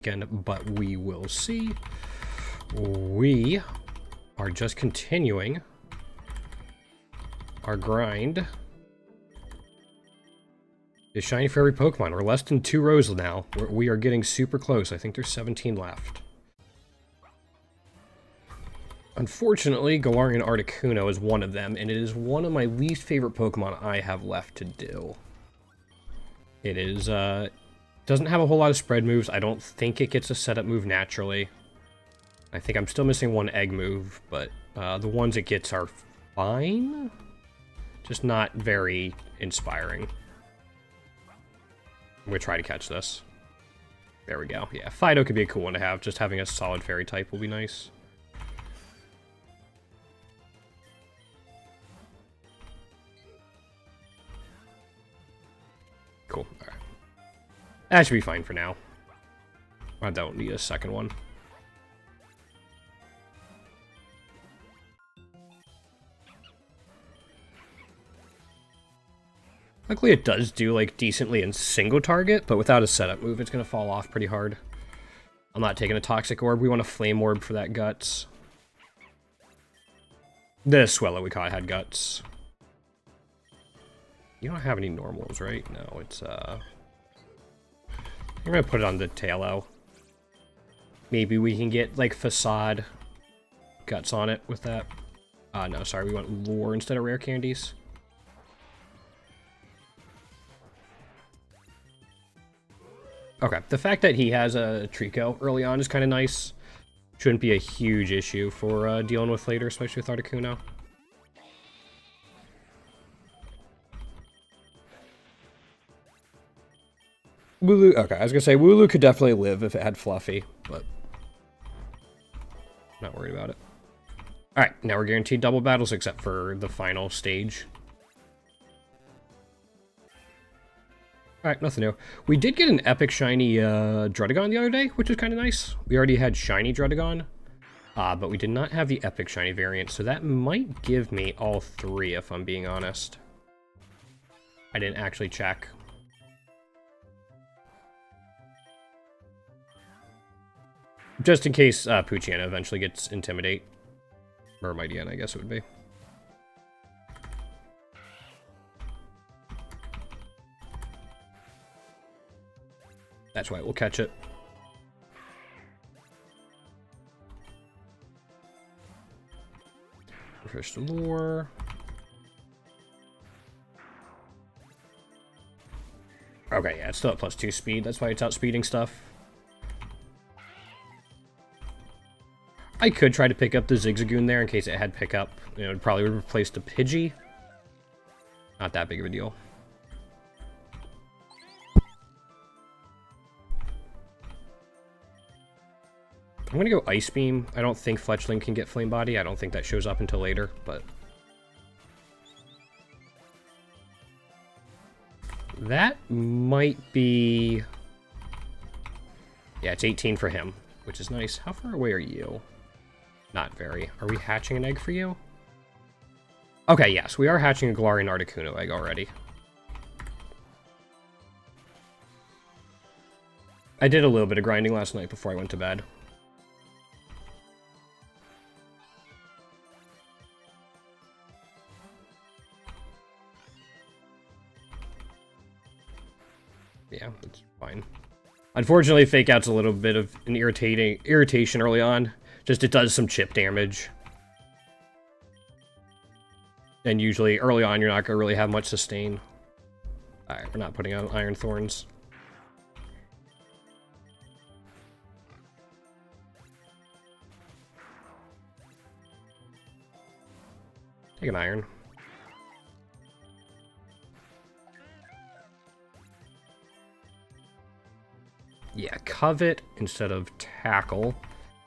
again, but we will see. We are just continuing our grind. It's shiny for every Pokemon. We're less than 2 rows now. We are getting super close. I think there's 17 left. Unfortunately, Galarian Articuno is one of them, and it is one of my least favorite Pokemon I have left to do. It is, doesn't have a whole lot of spread moves. I don't think it gets a setup move naturally. I think I'm still missing one egg move, but the ones it gets are fine. Just not very inspiring. I'm going to try to catch this. There we go. Yeah, Fido could be a cool one to have. Just having a solid fairy type will be nice. Cool. All right. That should be fine for now. I don't need a second one. Luckily it does do, like, decently in single target, but without a setup move, it's going to fall off pretty hard. I'm not taking a Toxic Orb. We want a Flame Orb for that Guts. The Swellow we caught had Guts. You don't have any normals, right? No, it's, I'm going to put it on the Tailo. Maybe we can get, like, Facade Guts on it with that. No, sorry, we want Lure instead of Rare Candies. Okay, the fact that he has a Trico early on is kind of nice. Shouldn't be a huge issue for dealing with later, especially with Articuno. Wooloo, okay, I was gonna say Wooloo could definitely live if it had Fluffy, but not worried about it. Alright, now we're guaranteed double battles except for the final stage. Alright, nothing new. We did get an epic shiny Druddigon the other day, which is kind of nice. We already had shiny Druddigon, but we did not have the epic shiny variant, so that might give me all 3 if I'm being honest. I didn't actually check. Just in case Poochyena eventually gets Intimidate. Or Mightyena, I guess it would be. That's why we'll catch it. Refresh the lure. Okay, yeah, it's still at +2 speed. That's why it's outspeeding stuff. I could try to pick up the Zigzagoon there in case it had pickup. You know, it probably would replace the Pidgey. Not that big of a deal. I'm gonna go Ice Beam. I don't think Fletchling can get Flame Body. I don't think that shows up until later, but... that might be... yeah, it's 18 for him, which is nice. How far away are you? Not very. Are we hatching an egg for you? Okay, yes, we are hatching a Galarian Articuno egg already. I did a little bit of grinding last night before I went to bed. Yeah, that's fine. Unfortunately, Fake Out's a little bit of an irritation early on. Just it does some chip damage. And usually, early on, you're not going to really have much sustain. Alright, we're not putting out Iron Thorns. Take an Iron. Yeah, Covet instead of Tackle.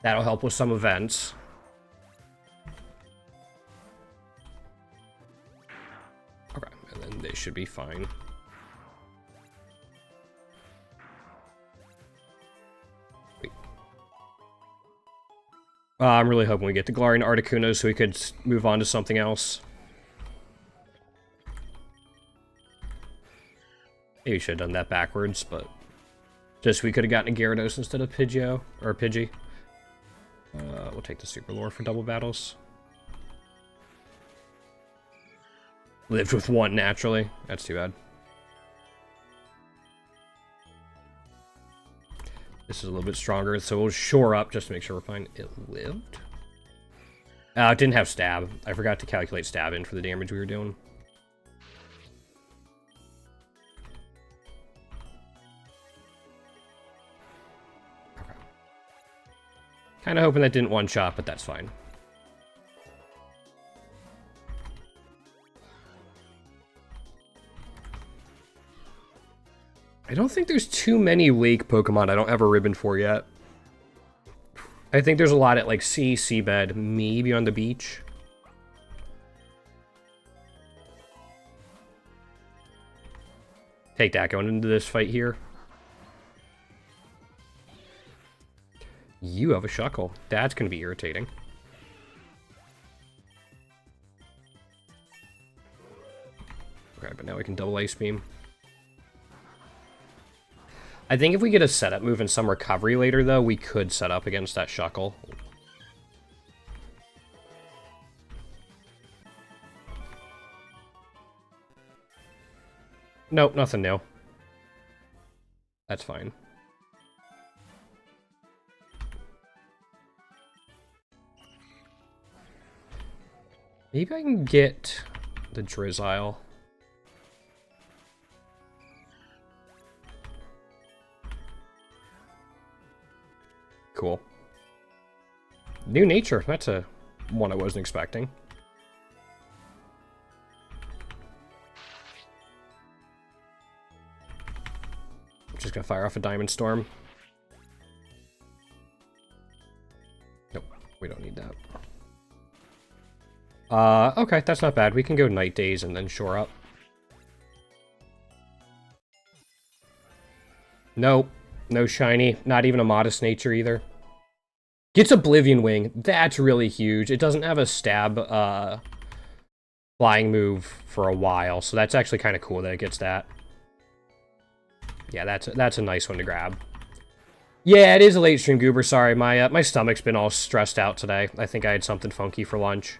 That'll help with some events. Okay, and then they should be fine. Wait. I'm really hoping we get the Galarian Articuno so we could move on to something else. Maybe we should have done that backwards, but Just we could have gotten a Gyarados instead of Pidgeot, or Pidgey. We'll take the Super Lure for double battles. Lived with one naturally. That's too bad. This is a little bit stronger, so we'll shore up just to make sure we're fine. It lived? It didn't have stab. I forgot to calculate stab in for the damage we were doing. Okay. Kind of hoping that didn't one-shot, but that's fine. I don't think there's too many lake Pokemon I don't have a ribbon for yet. I think there's a lot at like sea, seabed, maybe on the beach. Take that going into this fight here. You have a Shuckle. That's going to be irritating. Okay, but now we can double Ice Beam. I think if we get a setup move and some recovery later, though, we could set up against that Shuckle. Nope, nothing new. That's fine. Maybe I can get the Drizzile. Cool. New nature. That's a one I wasn't expecting. I'm just gonna fire off a Diamond Storm. Nope, we don't need that. Okay, that's not bad. We can go Night Days and then shore up. Nope. No shiny, not even a Modest Nature either. Gets Oblivion Wing. That's really huge. It doesn't have a stab flying move for a while, so that's actually kind of cool that it gets that. Yeah, that's a nice one to grab. Yeah, it is a late stream, Goober. Sorry, my stomach's been all stressed out today. I think I had something funky for lunch.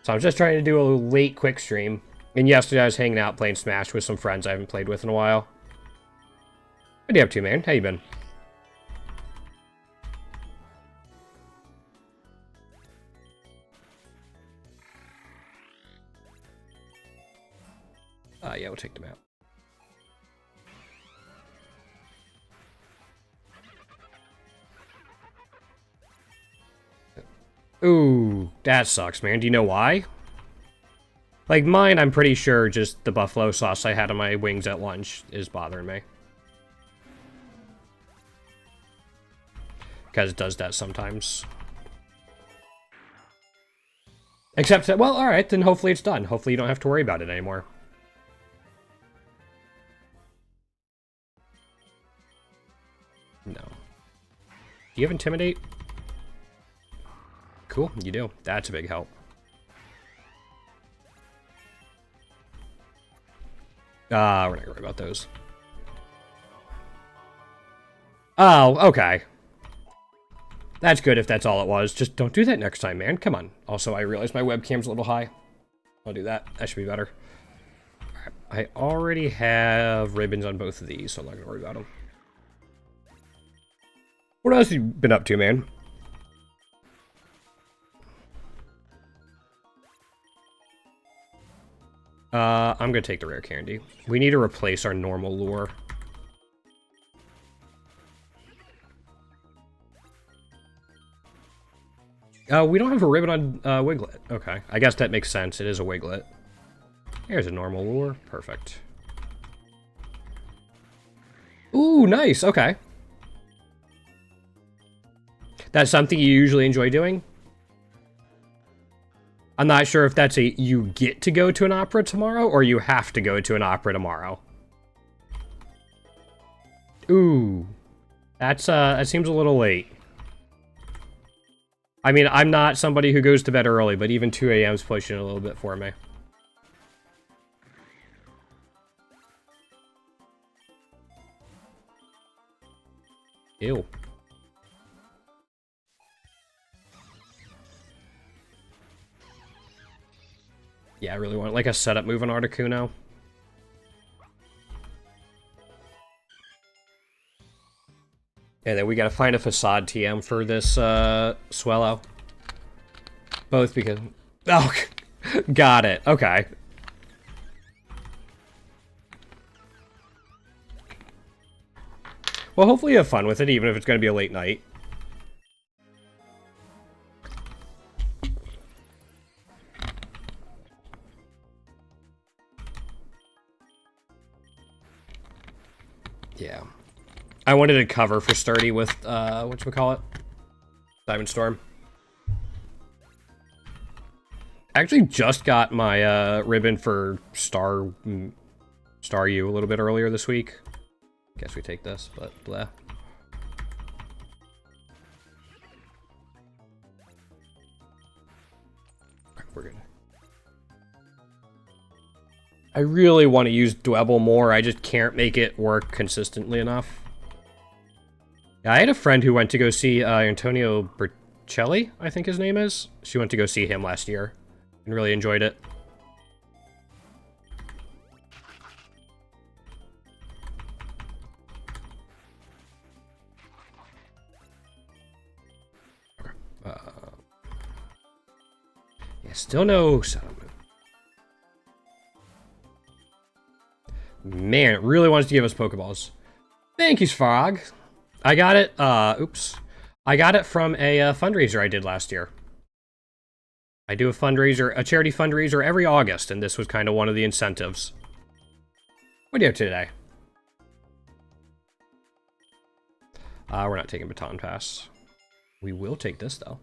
So I'm just trying to do a late quick stream. And yesterday I was hanging out playing Smash with some friends I haven't played with in a while. What are you up to, man? How you been? Yeah, we'll take the map. Ooh, that sucks, man. Do you know why? Like, mine, I'm pretty sure just the buffalo sauce I had on my wings at lunch is bothering me. Because it does that sometimes. Except that, well, alright, then hopefully it's done. Hopefully you don't have to worry about it anymore. No. Do you have Intimidate? Cool, you do. That's a big help. We're not gonna worry about those. Oh, okay. That's good if that's all it was. Just don't do that next time, man. Come on. Also, I realize my webcam's a little high. I'll do that. That should be better. Alright. I already have ribbons on both of these, so I'm not gonna worry about them. What else have you been up to, man? I'm gonna take the rare candy. We need to replace our normal lure. We don't have a ribbon on Wiglet. Okay, I guess that makes sense. It is a Wiglet. Here's a normal lure. Perfect. Ooh, nice. Okay. That's something you usually enjoy doing? I'm not sure if that's a you get to go to an opera tomorrow or you have to go to an opera tomorrow. Ooh. That's, that seems a little late. I mean, I'm not somebody who goes to bed early, but even 2 a.m. is pushing it a little bit for me. Ew. Yeah, I really want like a setup move on Articuno. And then we gotta find a Facade TM for this Swellow. Both because... Oh, got it. Okay. Well, hopefully you have fun with it, even if it's gonna be a late night. Yeah. I wanted to cover for Sturdy with, whatchamacallit? Diamond Storm. I actually just got my, ribbon for Star U a little bit earlier this week. Guess we take this, but blah. We're good. I really want to use Dwebble more, I just can't make it work consistently enough. Yeah, I had a friend who went to go see Antonio Bercelli, I think his name is. She went to go see him last year and really enjoyed it. Yeah, still no setup move. Man, it really wants to give us Pokeballs. Thank you, Sfrog. I got it, oops. I got it from a fundraiser I did last year. I do a fundraiser, a charity fundraiser every August, and this was kind of one of the incentives. What do you have today? We're not taking Baton Pass. We will take this, though.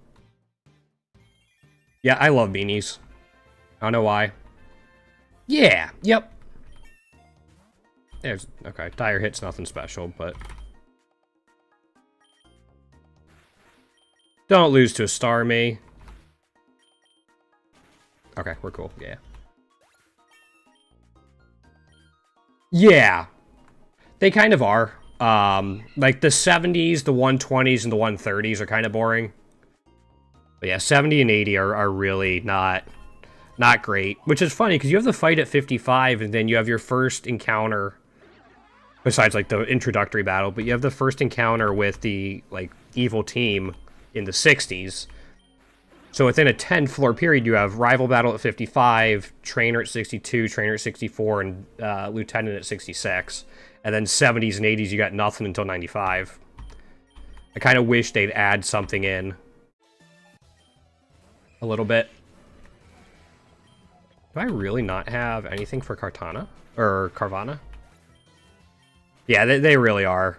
Yeah, I love beanies. I don't know why. Yeah, yep. There's, okay, tire hit's nothing special, but... Don't lose to a Starmie. Okay, we're cool, yeah. Yeah. They kind of are. Like, the 70s, the 120s, and the 130s are kind of boring. But yeah, 70 and 80 are really not great. Which is funny, because you have the fight at 55, and then you have your first encounter... Besides, like, the introductory battle, but you have the first encounter with the, like, evil team in the 60s. So within a 10-floor period, you have Rival Battle at 55, Trainer at 62, Trainer at 64, and Lieutenant at 66. And then 70s and 80s, you got nothing until 95. I kind of wish they'd add something in. A little bit. Do I really not have anything for Kartana? Or Carvana? Yeah, they really are.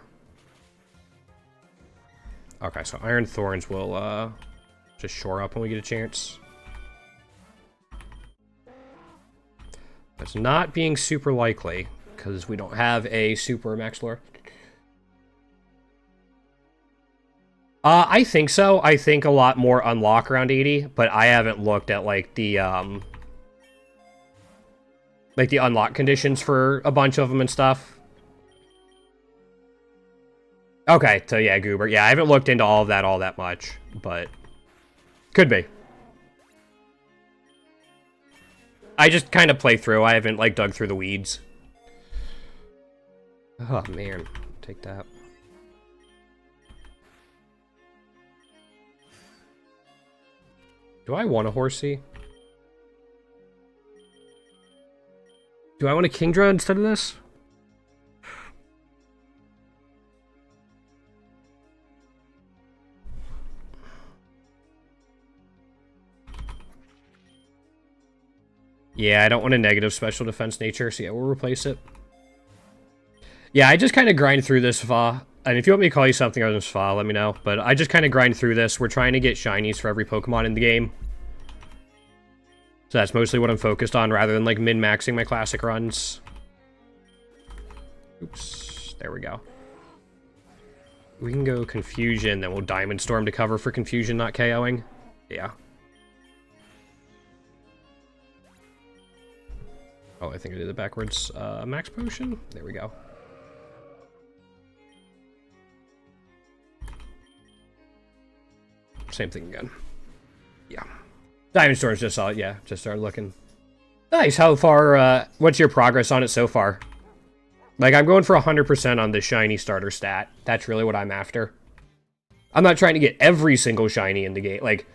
Okay, so Iron Thorns will just shore up when we get a chance. That's not being super likely, because we don't have a super max lore. I think so. I think a lot more unlock around 80, but I haven't looked at, like, the unlock conditions for a bunch of them and stuff. Okay, so yeah, Goober. Yeah, I haven't looked into all of that much, but could be. I just kind of play through. I haven't, like, dug through the weeds. Oh, man. Take that. Do I want a Horsey? Do I want a Kingdra instead of this? Yeah, I don't want a negative special defense nature, so yeah, we'll replace it. Yeah, I just kind of grind through this Fa. And if you want me to call you something other than Fa, let me know. But I just kind of grind through this. We're trying to get shinies for every Pokemon in the game. So that's mostly what I'm focused on, rather than, like, min-maxing my classic runs. Oops. There we go. We can go Confusion, then we'll Diamond Storm to cover for Confusion not KOing. Yeah. Oh, I think I did it backwards. Max Potion? There we go. same thing again. Yeah. Diamond Storm's just saw it, yeah. Just started looking. Nice, how far, what's your progress on it so far? Like, I'm going for 100% on the shiny starter stat. That's really what I'm after. I'm not trying to get every single shiny in the game, like,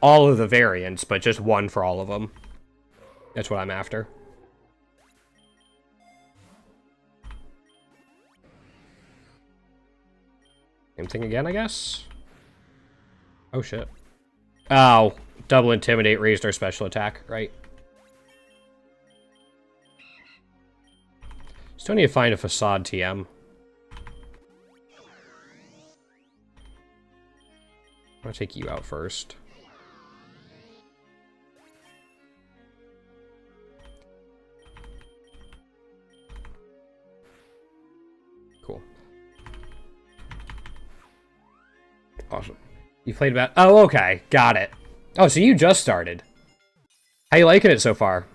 all of the variants, but just one for all of them. That's what I'm after. Same thing again, I guess? Oh, shit. Oh, double Intimidate raised our special attack, right? Still need to find a Facade TM. I'll take you out first. Cool. Awesome. You played about... Oh, okay. Got it. Oh, so you just started. How you liking it so far?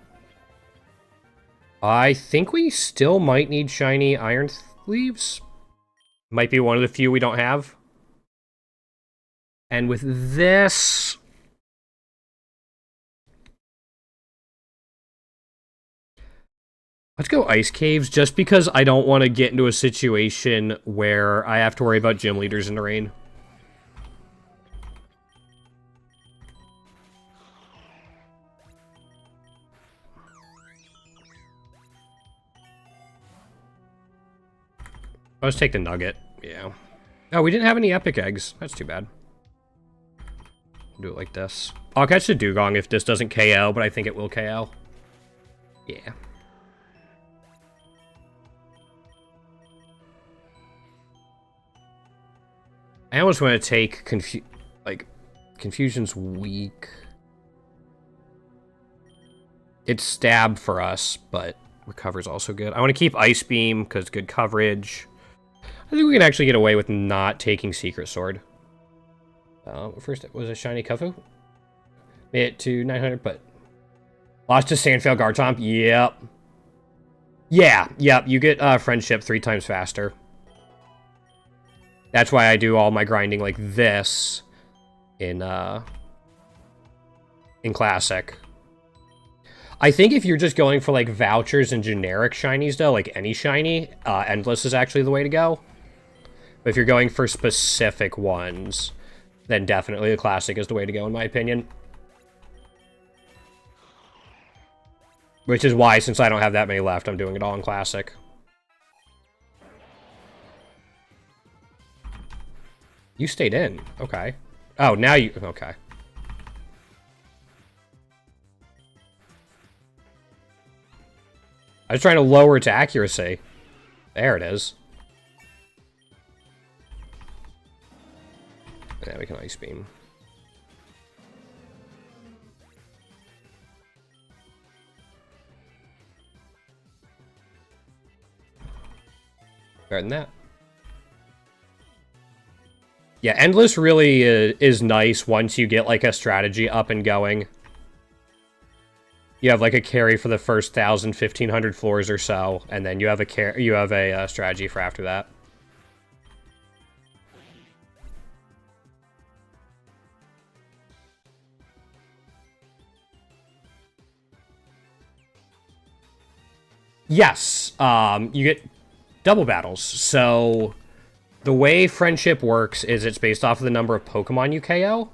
I think we still might need shiny Iron Leaves. Might be one of the few we don't have. And with this... Let's go Ice Caves, just because I don't want to get into a situation where I have to worry about gym leaders in the rain. Let's take the Nugget. Yeah. Oh, we didn't have any Epic Eggs. That's too bad. We'll do it like this. I'll catch the Dugong if this doesn't KO, but I think it will KO. Yeah. I almost want to take Confusion's weak. It's stab for us, but recover's also good. I want to keep Ice Beam because good coverage. I think we can actually get away with not taking Secret Sword. First, it was a shiny Kufu. Made it to 900, but lost to Sandfail Garchomp. Yep. Yeah, yep. You get Friendship 3 times faster. That's why I do all my grinding like this in Classic. I think if you're just going for like vouchers and generic shinies though, like any shiny, Endless is actually the way to go. But if you're going for specific ones, then definitely the Classic is the way to go in my opinion. Which is why, since I don't have that many left, I'm doing it all in Classic. You stayed in. Okay. Oh, now you... Okay. I was trying to lower its accuracy. There it is. Yeah, we can Ice Beam. Better than that. Yeah, Endless really is nice once you get, like, a strategy up and going. You have, like, a carry for the first 1,000, 1,500 floors or so, and then you have a strategy for after that. Yes, you get double battles, so... The way Friendship works is it's based off of the number of Pokemon you KO.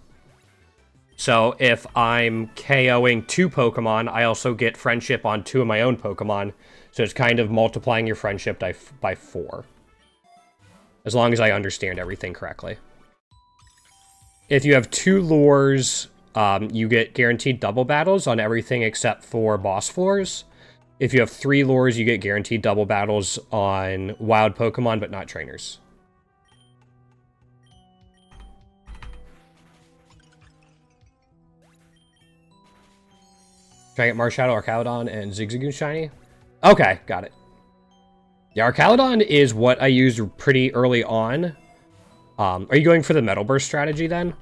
So if I'm KOing 2 Pokemon, I also get Friendship on 2 of my own Pokemon. So it's kind of multiplying your Friendship by 4. As long as I understand everything correctly. If you have 2 lures, you get guaranteed double battles on everything except for boss floors. If you have 3 lures, you get guaranteed double battles on wild Pokemon, but not trainers. Try to get Marshadow, Arcaludon, and Zigzagoon shiny. Okay, got it. Yeah, Arcaludon is what I used pretty early on. Are you going for the Metal Burst strategy then?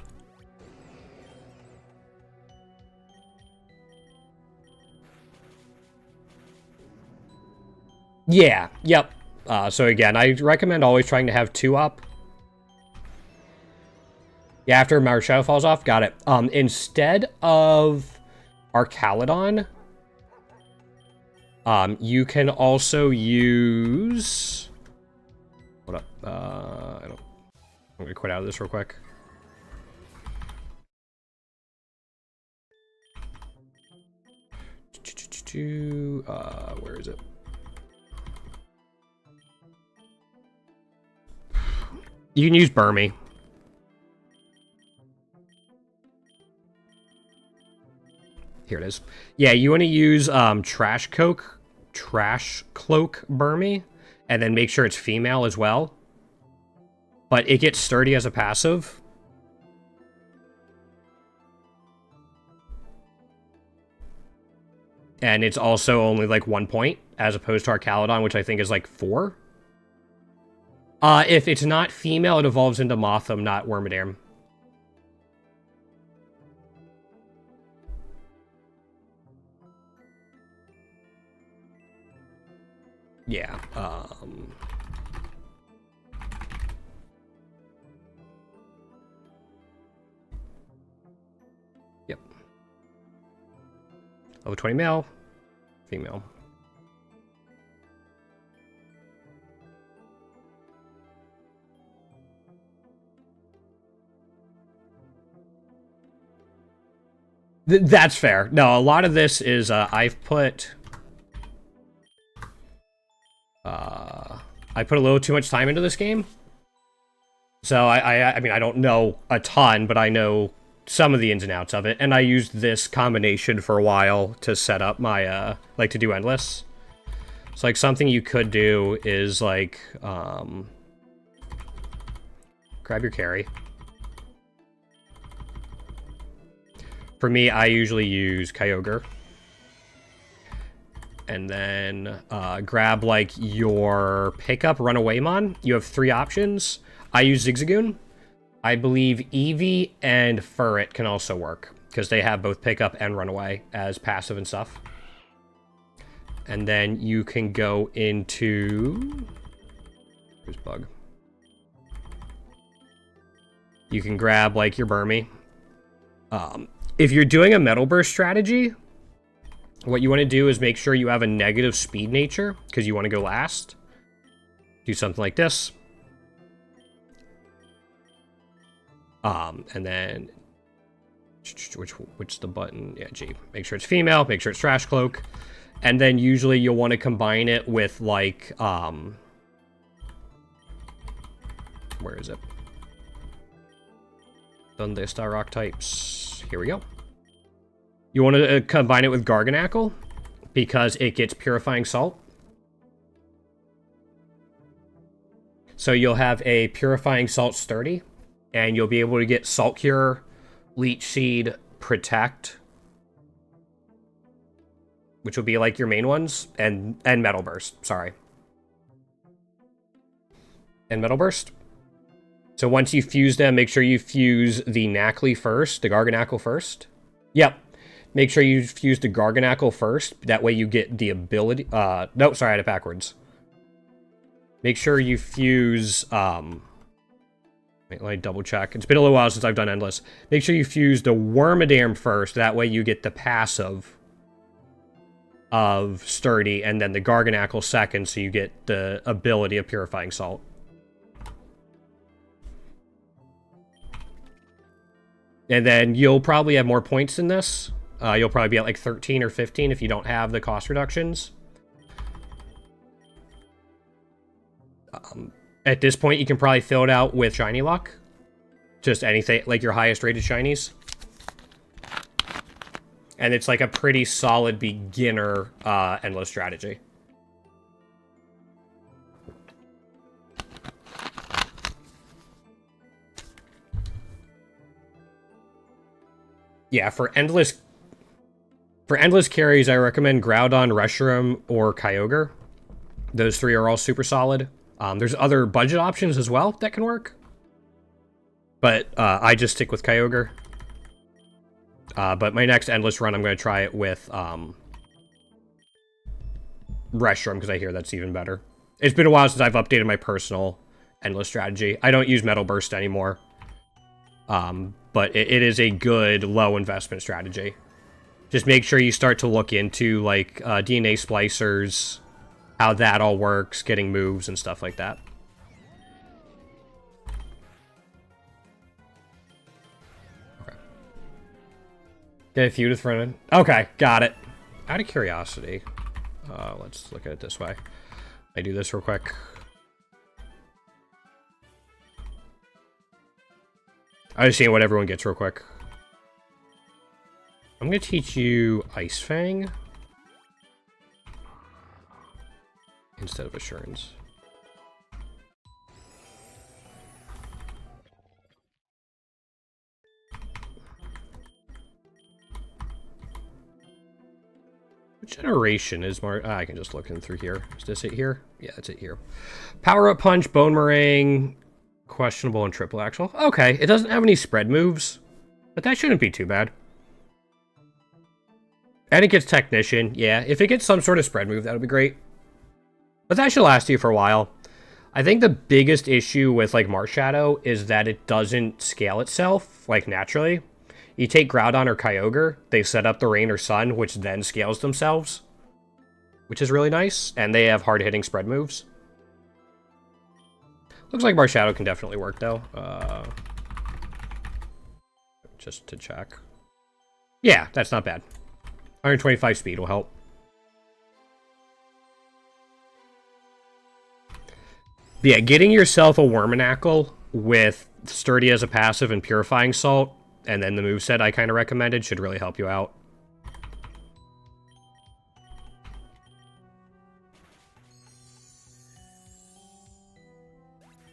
Yeah, yep. So again, I recommend always trying to have 2 up. Yeah, after Marshadow falls off, got it. Instead of Arcaludon, you can also use... Hold up. I'm gonna quit out of this real quick. Where is it? You can use Burmy. Here it is. Yeah, you want to use Trash Cloak Burmy, and then make sure it's female as well. But it gets Sturdy as a passive. And it's also only like 1 point, as opposed to Arcaludon, which I think is like 4. If it's not female, it evolves into Mothim, not Wormadam. Yeah, Yep. Level 20 male, female. That's fair. No, a lot of this is, I've put... I put a little too much time into this game. So, I mean, I don't know a ton, but I know some of the ins and outs of it. And I used this combination for a while to set up my, like, to do Endless. So, like, something you could do is, like, grab your carry. For me, I usually use Kyogre. And then grab, like, your pickup Runawaymon. You have 3 options. I use Zigzagoon. I believe Eevee and Furret can also work, because they have both pickup and Runaway as passive and stuff. And then you can go into... Here's Bug. You can grab, like, your Burmy. If you're doing a Metal Burst strategy, what you want to do is make sure you have a negative speed nature, because you want to go last. Do something like this. And then... Which the button? Yeah, G. Make sure it's female, make sure it's Trash Cloak. And then usually you'll want to combine it with, like, where is it? Donde está rock types? Here we go. You want to combine it with Garganacl, because it gets Purifying Salt. So you'll have a Purifying Salt Sturdy, and you'll be able to get Salt Cure, Leech Seed, Protect, which will be like your main ones, and Metal Burst, sorry. And Metal Burst. So once you fuse them, make sure you fuse the Nacli first, the Garganacl first. Yep. Make sure you fuse the Garganacl first. That way you get the ability... no, sorry, I had it backwards. Make sure you fuse... Wait, let me double check. It's been a little while since I've done Endless. Make sure you fuse the Wormadam first. That way you get the passive of Sturdy, and then the Garganacl second, so you get the ability of Purifying Salt. And then you'll probably have more points than this. You'll probably be at like 13 or 15 if you don't have the cost reductions. At this point, you can probably fill it out with Shiny Luck. Just anything, like your highest rated Shinies. And it's like a pretty solid beginner Endless strategy. Yeah, for endless carries, I recommend Groudon, Reshiram, or Kyogre. Those 3 are all super solid. There's other budget options as well that can work. But I just stick with Kyogre. But my next Endless run, I'm going to try it with Reshiram, because I hear that's even better. It's been a while since I've updated my personal Endless strategy. I don't use Metal Burst anymore. But it is a good low investment strategy. Just make sure you start to look into, like, DNA splicers, how that all works, getting moves and stuff like that. Okay. Get a feud with Fremen. Okay, got it. Out of curiosity, let's look at it this way. I do this real quick. I just seeing what everyone gets real quick. I'm going to teach you Ice Fang instead of Assurance. What generation is more? I can just look in through here. Is this it here? Yeah, it's it here. Power Up Punch, Bone Meringue, questionable, and Triple Axle. Okay, it doesn't have any spread moves, but that shouldn't be too bad. And it gets Technician. Yeah, if it gets some sort of spread move, that would be great. But that should last you for a while. I think the biggest issue with, like, Marshadow is that it doesn't scale itself, like, naturally. You take Groudon or Kyogre, they set up the Rain or Sun, which then scales themselves, which is really nice, and they have hard-hitting spread moves. Looks like Marshadow can definitely work, though. Just to check. Yeah, that's not bad. 125 speed will help. But yeah, getting yourself a Worminacle with Sturdy as a passive and Purifying Salt, and then the moveset I kind of recommended, should really help you out.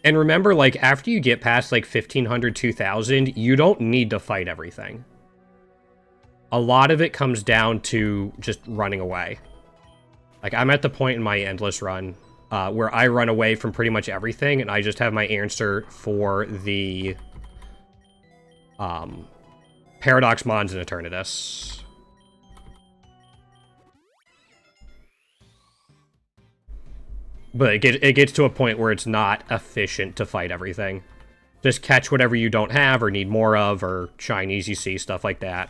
And remember, like, after you get past, like, 1500, 2000, you don't need to fight everything. A lot of it comes down to just running away. Like, I'm at the point in my Endless run where I run away from pretty much everything, and I just have my answer for the Paradox Mons and Eternatus. But it gets to a point where it's not efficient to fight everything. Just catch whatever you don't have or need more of, or shinies you see, stuff like that.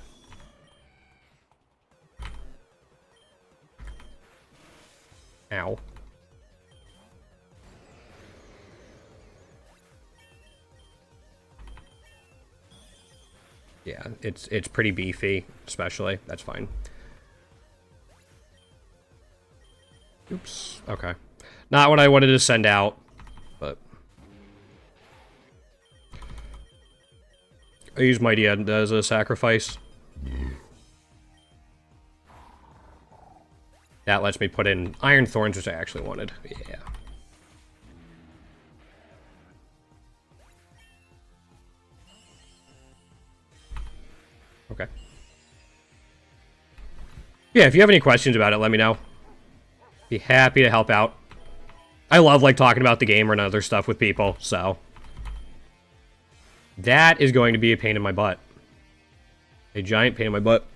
Ow. Yeah, it's pretty beefy, especially. That's fine. Oops. Okay. Not what I wanted to send out, but I use Mighty End as a sacrifice. That lets me put in Iron Thorns, which I actually wanted. Yeah. Okay. Yeah, if you have any questions about it, let me know. Be happy to help out. I love, like, talking about the game or other stuff with people, so that is going to be a pain in my butt. A giant pain in my butt.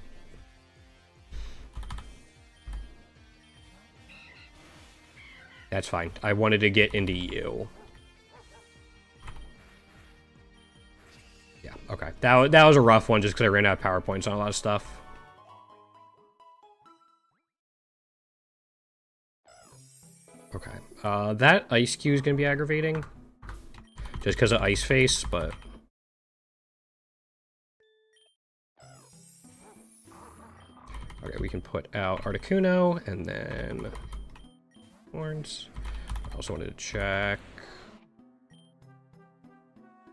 That's fine. I wanted to get into you. Yeah, okay. That was a rough one just because I ran out of PowerPoints on a lot of stuff. Okay. That Ice Cube is going to be aggravating. Just because of Ice Face, but... Okay, we can put out Articuno, and then... Horns. I also wanted to check...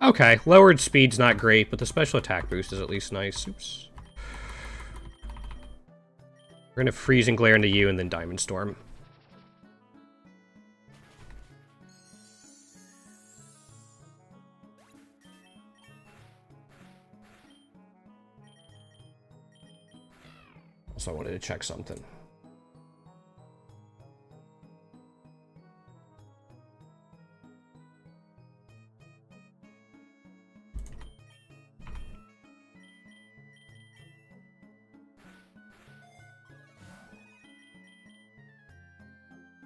Okay, lowered speed's not great, but the special attack boost is at least nice. Oops. We're gonna Freeze and Glare into you, and then Diamond Storm. Also, I wanted to check something.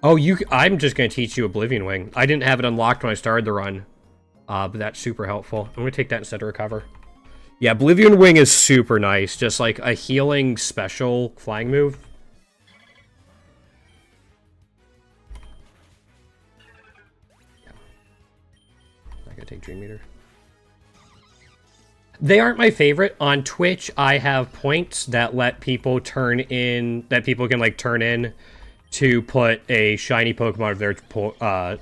Oh, I'm just going to teach you Oblivion Wing. I didn't have it unlocked when I started the run. But that's super helpful. I'm going to take that instead of recover. Yeah, Oblivion Wing is super nice. Just like a healing special flying move. Yeah. Not going to take Dream Meter. They aren't my favorite. On Twitch, I have points that let people turn in, that people can like turn in to put a shiny Pokemon of their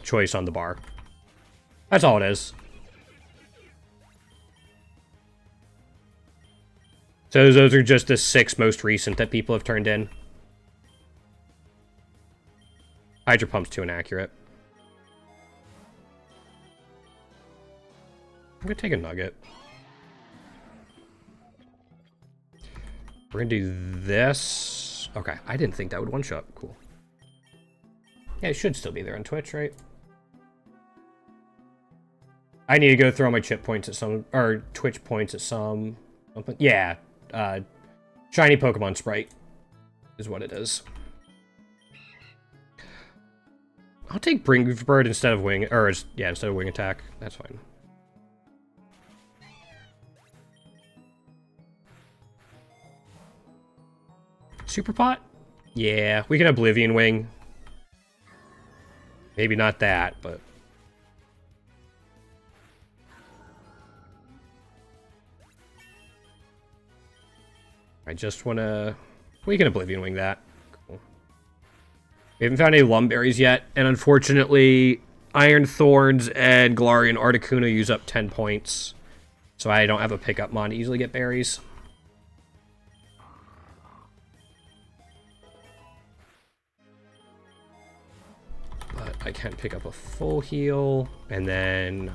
choice on the bar. That's all it is. So those are just the 6 most recent that people have turned in. Hydro Pump's too inaccurate. I'm gonna take a Nugget. We're gonna do this. Okay, I didn't think that would one-shot. Cool. Yeah, it should still be there on Twitch, right? I need to go throw my chip points at some, or Twitch points at some. Yeah, shiny Pokemon Sprite is what it is. I'll take Brave Bird instead of Wing, or yeah, instead of Wing Attack. That's fine. Super Pot? Yeah, we can Oblivion Wing. Maybe not that, but... I just want to... We can Oblivion Wing that. Cool. We haven't found any Lumberries yet, and unfortunately, Iron Thorns and Galarian Articuno use up 10 points. So I don't have a pickup mod to easily get berries. But I can pick up a full heal, and then...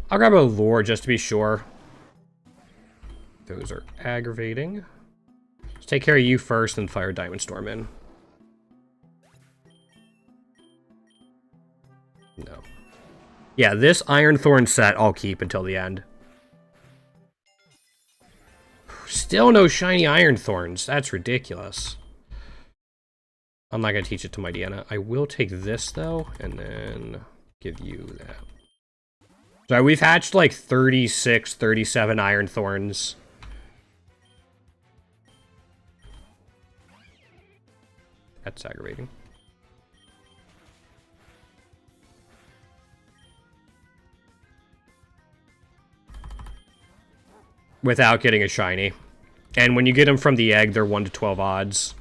I'll grab a Lure just to be sure. Those are aggravating. Let's take care of you first, and fire Diamond Storm in. No. Yeah, this Iron Thorn set I'll keep until the end. Still no shiny Iron Thorns. That's ridiculous. I'm not going to teach it to my Deanna. I will take this, though, and then give you that. So we've hatched like 36, 37 Iron Thorns. That's aggravating. Without getting a shiny. And when you get them from the egg, they're 1 to 12 odds.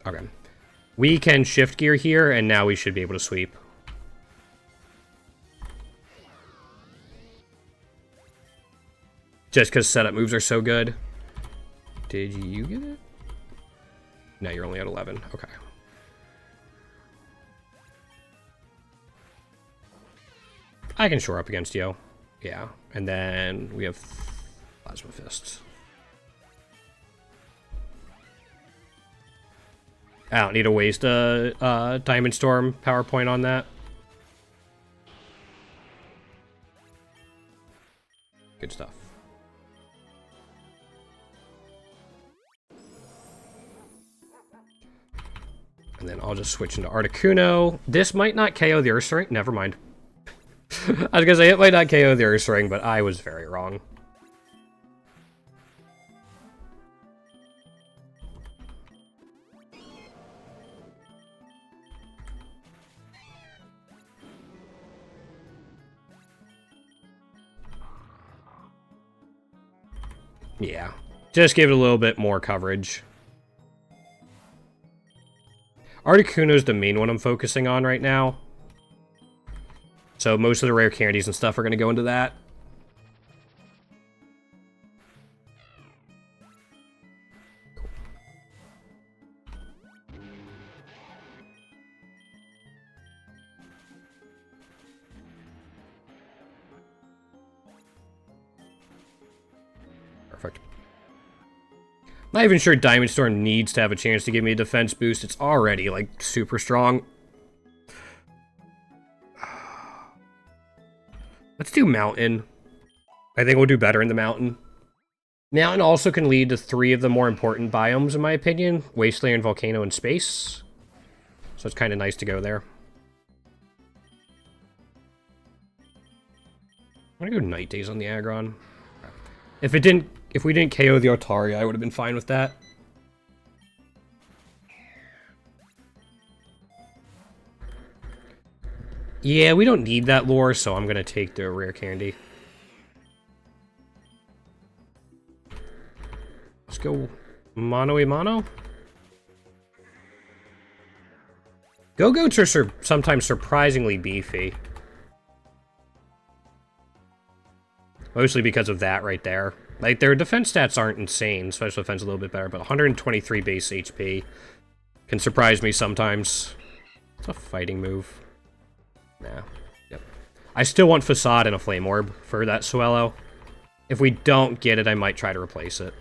Okay. We can shift gear here, and now we should be able to sweep. Just because setup moves are so good. Did you get it? No, you're only at 11. Okay. I can shore up against you. Yeah. And then we have Plasma Fists. I don't need to waste a Diamond Storm PowerPoint on that. Good stuff. And then I'll just switch into Articuno. This might not KO the Ursaring. Never mind. I was going to say it might not KO the Ursaring, but I was very wrong. Yeah, just give it a little bit more coverage. Articuno's the main one I'm focusing on right now. So most of the rare candies and stuff are going to go into that. Cool. Perfect. Not even sure Diamond Storm needs to have a chance to give me a defense boost. It's already, like, super strong. Let's do Mountain. I think we'll do better in the Mountain. Mountain also can lead to 3 of the more important biomes, in my opinion. Wasteland, Volcano, and Space. So it's kind of nice to go there. I'm gonna go Night Days on the Aggron. If we didn't KO the Altaria, I would have been fine with that. Yeah, we don't need that lore, so I'm gonna take the rare candy. Let's go mono-a-mono. Go-Goats are sometimes surprisingly beefy. Mostly because of that right there. Like, their defense stats aren't insane. Special defense a little bit better, but 123 base HP can surprise me sometimes. It's a fighting move. Nah. Yep. I still want Facade and a Flame Orb for that Swellow. If we don't get it, I might try to replace it.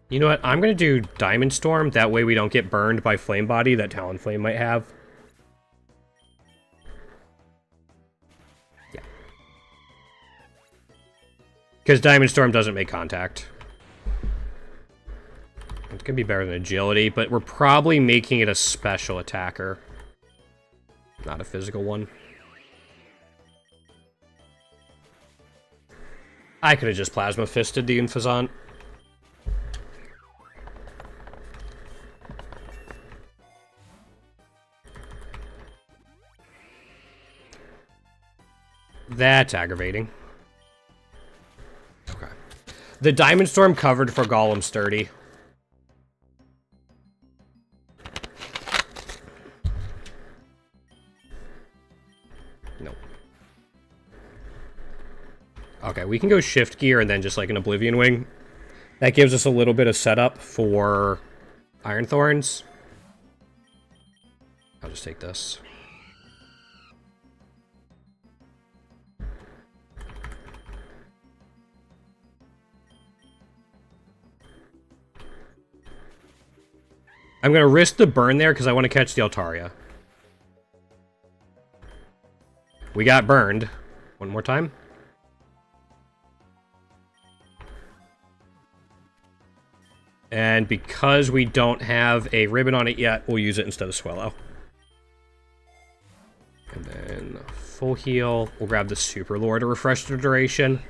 You know what? I'm going to do Diamond Storm. That way we don't get burned by Flame Body that Talonflame might have. Yeah. Because Diamond Storm doesn't make contact. It's going to be better than Agility, but we're probably making it a special attacker. Not a physical one. I could have just Plasma Fisted the Infazant. That's aggravating. Okay. The Diamond Storm covered for Golem Sturdy. Nope. Okay, we can go Shift Gear and then just like an Oblivion Wing. That gives us a little bit of setup for Iron Thorns. I'll just take this. I'm going to risk the burn there because I want to catch the Altaria. We got burned. One more time. And because we don't have a ribbon on it yet, we'll use it instead of Swellow. And then full heal. We'll grab the Super Lore to refresh the duration.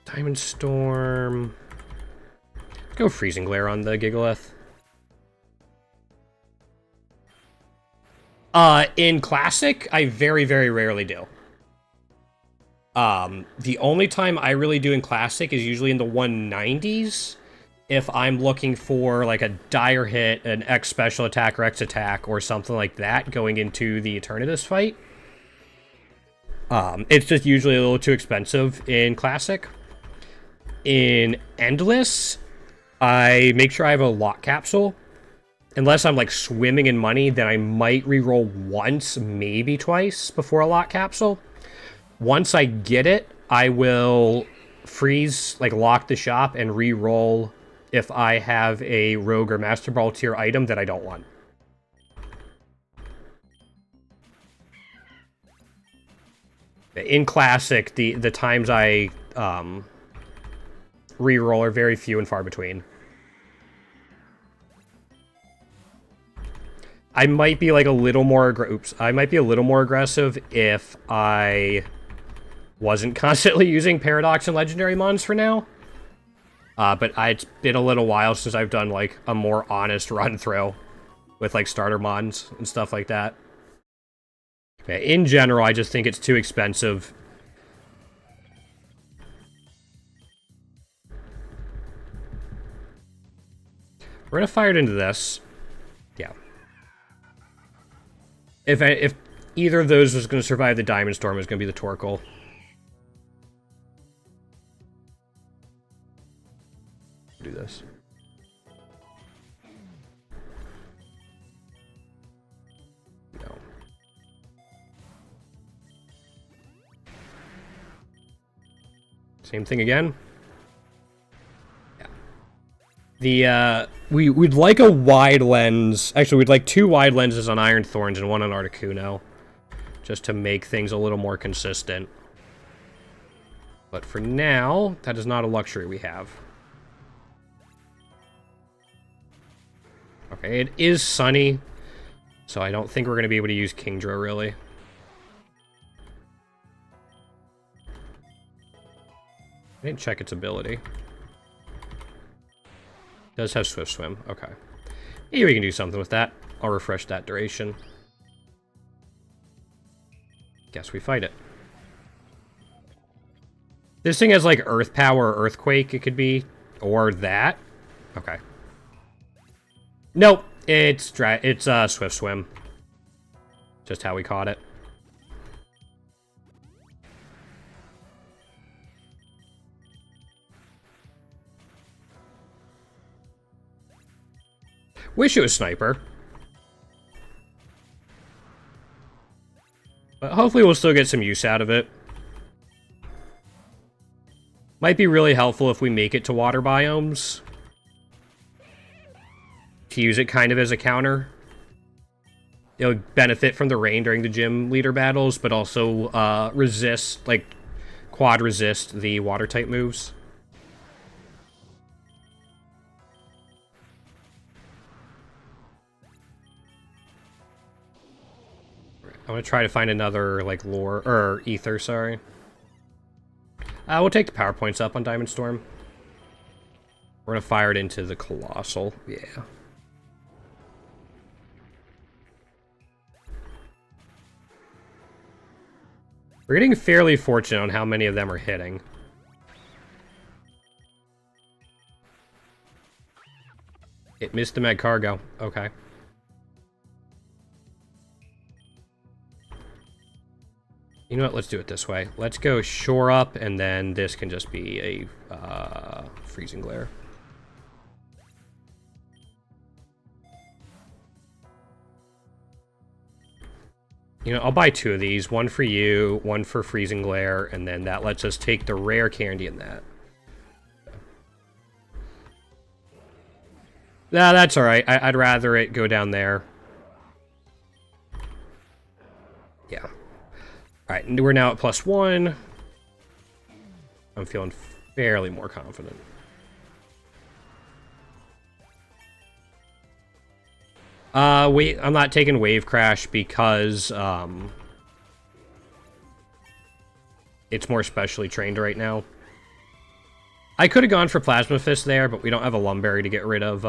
Diamond Storm. Go Freezing Glare on the Gigalith. In Classic, I very, very rarely do. The only time I really do in Classic is usually in the 190s. If I'm looking for, like, a dire hit, an X special attack or X attack, or something like that going into the Eternatus fight. It's just usually a little too expensive in Classic. In Endless, I make sure I have a lock capsule. Unless I'm, like, swimming in money, then I might reroll once, maybe twice, before a lock capsule. Once I get it, I will freeze, like, lock the shop and reroll if I have a Rogue or Master Ball tier item that I don't want. In Classic, the times I reroll are very few and far between. I might be like a little more I might be a little more aggressive if I wasn't constantly using Paradox and Legendary Mons for now. But it's been a little while since I've done like a more honest run through with like starter Mons and stuff like that. Okay, in general, I just think it's too expensive. We're gonna fire it into this. Yeah. If either of those was going to survive the Diamond Storm, it was going to be the Torkoal. Do this. No. Same thing again. Yeah. We'd like a wide lens. Actually, we'd like 2 wide lenses on Iron Thorns and 1 on Articuno. Just to make things a little more consistent. But for now, that is not a luxury we have. Okay, it is sunny, so I don't think we're going to be able to use Kingdra, really. I didn't check its ability. It does have Swift Swim. Okay. Maybe we can do something with that. I'll refresh that duration. Guess we fight it. This thing has, like, Earth Power or Earthquake, it could be. Or that. Okay. Nope. It's Swift Swim. Just how we caught it. Wish it was Sniper. But hopefully we'll still get some use out of it. Might be really helpful if we make it to water biomes. To use it kind of as a counter. It'll benefit from the rain during the gym leader battles, but also resist, like, quad resist the water type moves. I'm gonna try to find another, like, lore, or ether, sorry. We'll take the power points up on Diamond Storm. We're gonna fire it into the Colossal, yeah. We're getting fairly fortunate on how many of them are hitting. It missed the Med Cargo, okay. You know what, let's do it this way. Let's go Shore Up, and then this can just be a Freezing Glare. You know, I'll buy 2 of these. One for you, one for Freezing Glare, and then that lets us take the rare candy in that. Nah, that's alright. I'd rather it go down there. Yeah. Alright, we're now at +1. I'm feeling fairly more confident. Wait, I'm not taking Wave Crash because, it's more specially trained right now. I could have gone for Plasma Fist there, but we don't have a Lumberry to get rid of,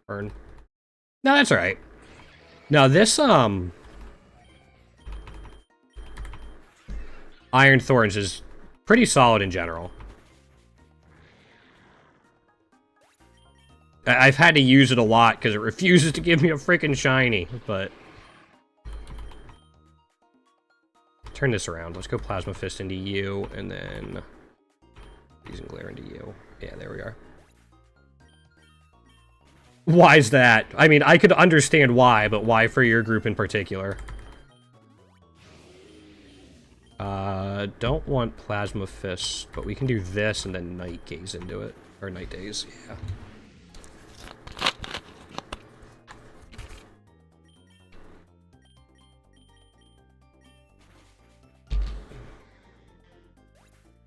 Burn. No, that's alright. No, this, Iron Thorns is pretty solid in general. I've had to use it a lot because it refuses to give me a freaking shiny, but... Turn this around. Let's go Plasma Fist into you, and then... Freezing Glare into you. Yeah, there we are. Why is that? I mean, I could understand why, but why for your group in particular? Don't want Plasma Fist, but we can do this and then Night Gaze into it. Or Night Daze, yeah.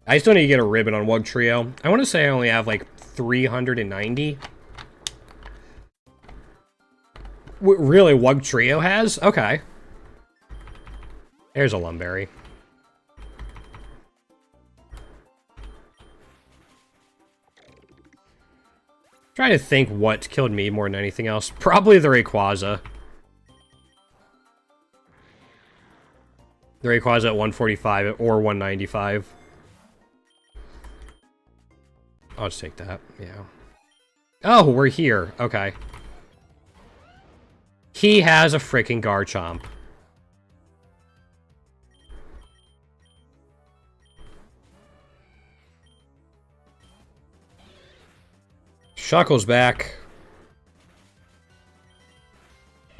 I still need to get a ribbon on Wug Trio. I want to say I only have like 390. Really, Wug Trio has? Okay. There's a Lumberry. Trying to think what killed me more than anything else. Probably the Rayquaza. The Rayquaza at 145 or 195. I'll just take that, yeah. Oh, we're here. Okay. He has a freaking Garchomp. Shuckle's back.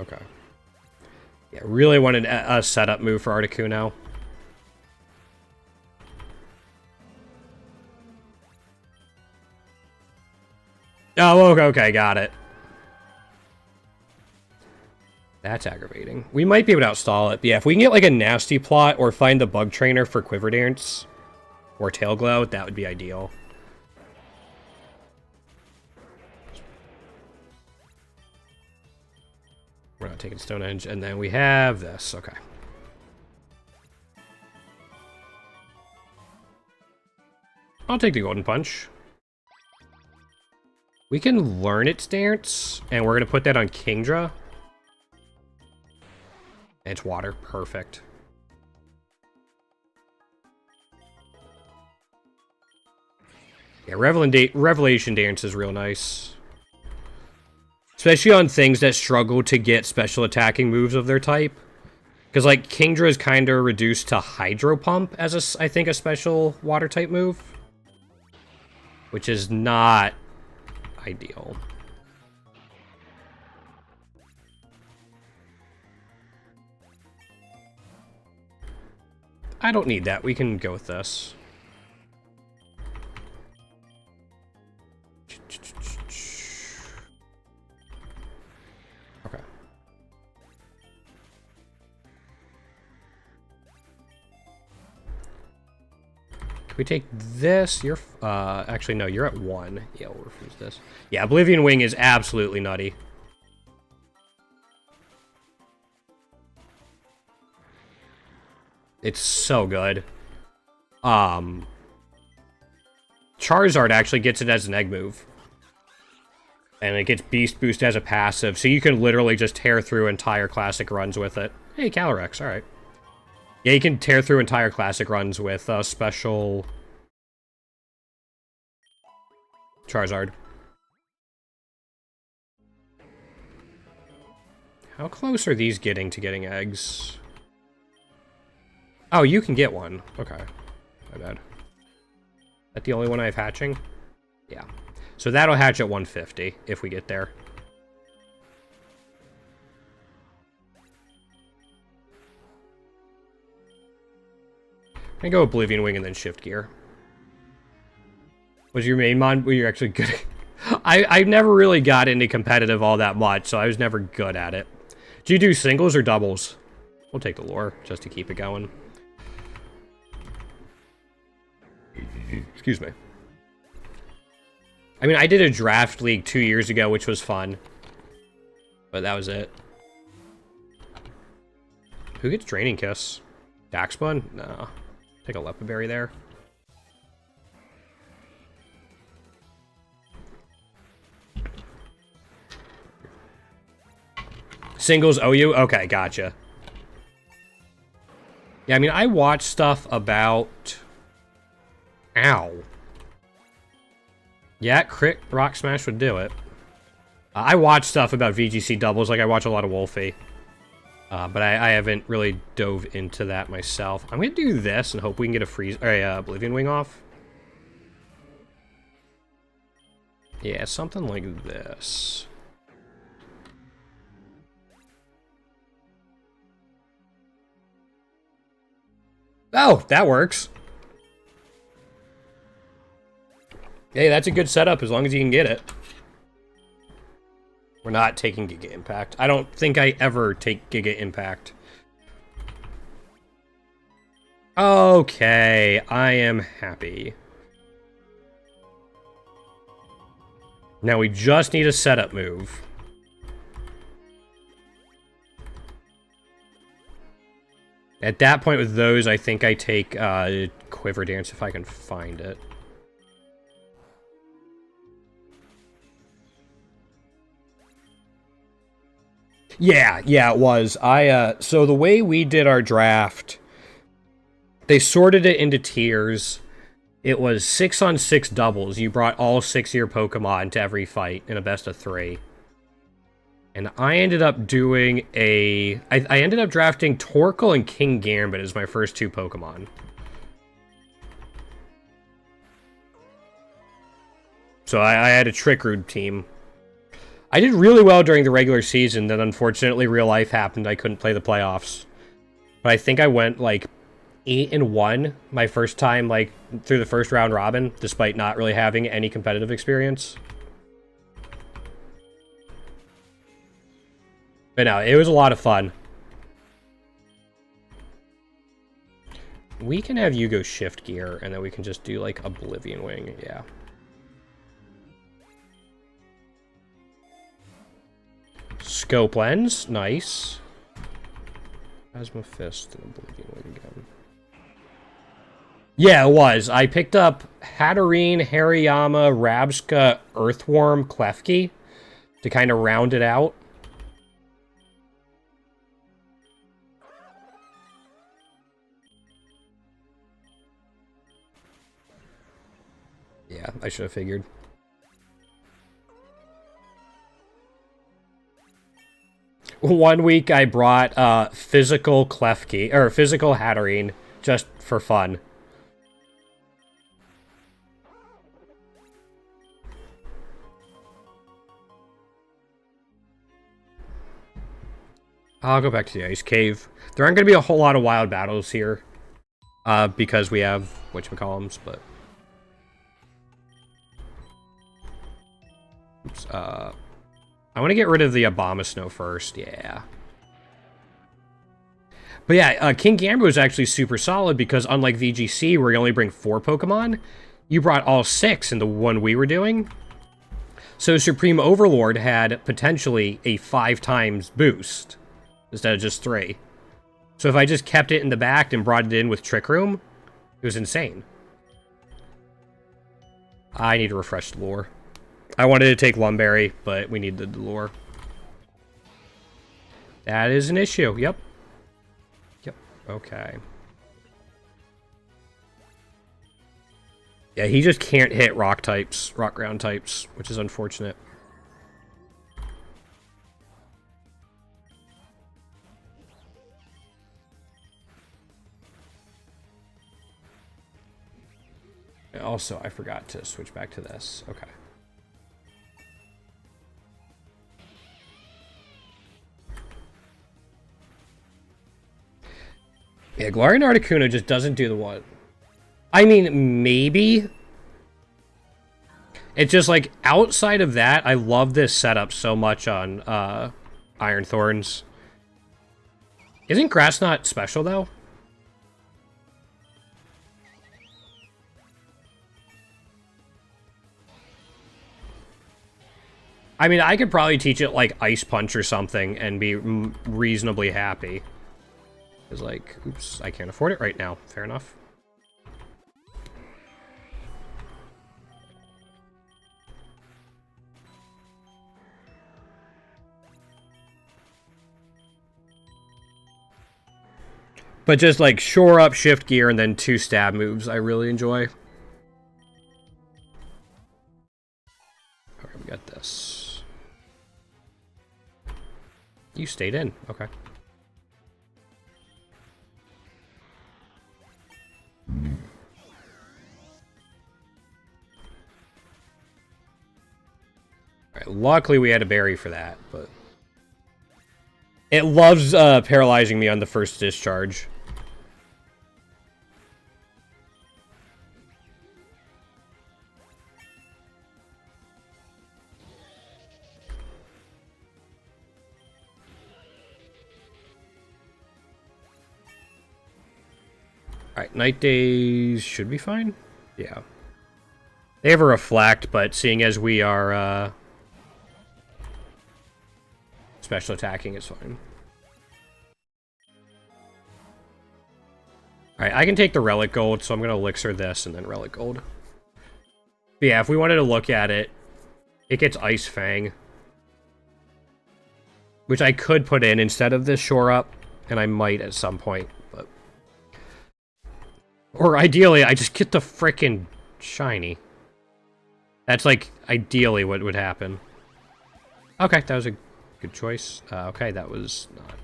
Okay. Yeah, really wanted a setup move for Articuno. Oh, okay, got it. That's aggravating. We might be able to outstall it, but yeah, if we can get like a nasty plot or find the Bug Trainer for Quiver Dance, or Tail Glow, that would be ideal. We're not taking Stonehenge, and then we have this. Okay. I'll take the Golden Punch. We can learn its dance, and we're going to put that on Kingdra. It's water. Perfect. Yeah, Revelation Dance is real nice. Especially on things that struggle to get special attacking moves of their type. Because, like, Kingdra is kind of reduced to Hydro Pump as, I think, a special water type move. Which is not ideal. I don't need that. We can go with this. Okay. Can we take this? You're, actually, no, you're at 1. Yeah, we'll refuse this. Yeah, Oblivion Wing is absolutely nutty. It's so good. Charizard actually gets it as an egg move. And it gets Beast Boost as a passive, so you can literally just tear through entire classic runs with it. Hey, Calyrex, alright. Yeah, you can tear through entire classic runs with special Charizard. How close are these getting to getting eggs? Oh, you can get one. Okay. My bad. That the only one I have hatching? Yeah. So that'll hatch at 150 if we get there. I go Oblivion Wing and then Shift Gear. Was your main mon? Were you actually good? I never really got into competitive all that much, so I was never good at it. Do you do singles or doubles? We'll take the lore just to keep it going. Excuse me. I mean, I did a draft league 2 years ago, which was fun. But that was it. Who gets Draining Kiss? Daxbun? No. Take a Lepa Berry there. Singles OU? Okay, gotcha. Yeah, I mean, I watch stuff about... Ow. Yeah, crit Rock Smash would do it. I watch stuff about VGC doubles, like I watch a lot of Wolfie. But I haven't really dove into that myself. I'm gonna do this and hope we can get a freeze or a Oblivion Wing off. Yeah, something like this. Oh, that works. Hey, that's a good setup as long as you can get it. We're not taking Giga Impact. I don't think I ever take Giga Impact. Okay, I am happy. Now we just need a setup move. At that point with those, I think I take Quiver Dance if I can find it. Yeah, it was. So the way we did our draft, they sorted it into tiers. It was 6-on-6 doubles. You brought all 6 of your Pokemon to every fight in a best of 3. And I ended up doing I ended up drafting Torkoal and King Gambit as my first 2 Pokemon. So I had a Trick Root team. I did really well during the regular season, then unfortunately real life happened. I couldn't play the playoffs. But I think I went, like, 8-1 my first time, like, through the first round robin, despite not really having any competitive experience. But no, it was a lot of fun. We can have you go shift gear, and then we can just do, like, Oblivion Wing, yeah. Scope Lens, nice. Plasma Fist and Oblivion Wing again. Yeah, it was. I picked up Hatterene, Hariyama, Rabska, Earthworm, Klefki to kind of round it out. Yeah, I should have figured. One week I brought physical Klefki, or physical Hatterene, just for fun. I'll go back to the Ice Cave. There aren't going to be a whole lot of wild battles here, because we have whatchamacallums, but... Oops, I want to get rid of the Abomasnow first, yeah. But yeah, King Gambit was actually super solid because unlike VGC, where you only bring 4 Pokemon, you brought all 6 in the one we were doing. So Supreme Overlord had potentially a 5 times boost instead of just 3. So if I just kept it in the back and brought it in with Trick Room, it was insane. I need to refresh the lore. I wanted to take Lumberry, but we need the lore. That is an issue. Yep. Yep. Okay. Yeah, he just can't hit rock types, rock ground types, which is unfortunate. Also, I forgot to switch back to this. Okay. Yeah, Galarian Articuno just doesn't do the one. I mean, maybe. It's just like, outside of that, I love this setup so much on Iron Thorns. Isn't Grass Knot special, though? I mean, I could probably teach it, like, Ice Punch or something and be reasonably happy. It's like, oops, I can't afford it right now. Fair enough. But just, like, shore up, shift gear, and then 2 stab moves I really enjoy. Okay, we got this. You stayed in. Okay. Alright, luckily we had a berry for that, but... It loves paralyzing me on the first discharge. Alright, Night Days should be fine? Yeah. They have a Reflect, but seeing as we are special attacking, is fine. Alright, I can take the Relic Gold, so I'm going to Elixir this and then Relic Gold. But yeah, if we wanted to look at it, it gets Ice Fang. Which I could put in instead of this Shore Up, and I might at some point, but... Or ideally, I just get the frickin' shiny. That's, like, ideally what would happen. Okay, that was a good choice. Okay, that was not...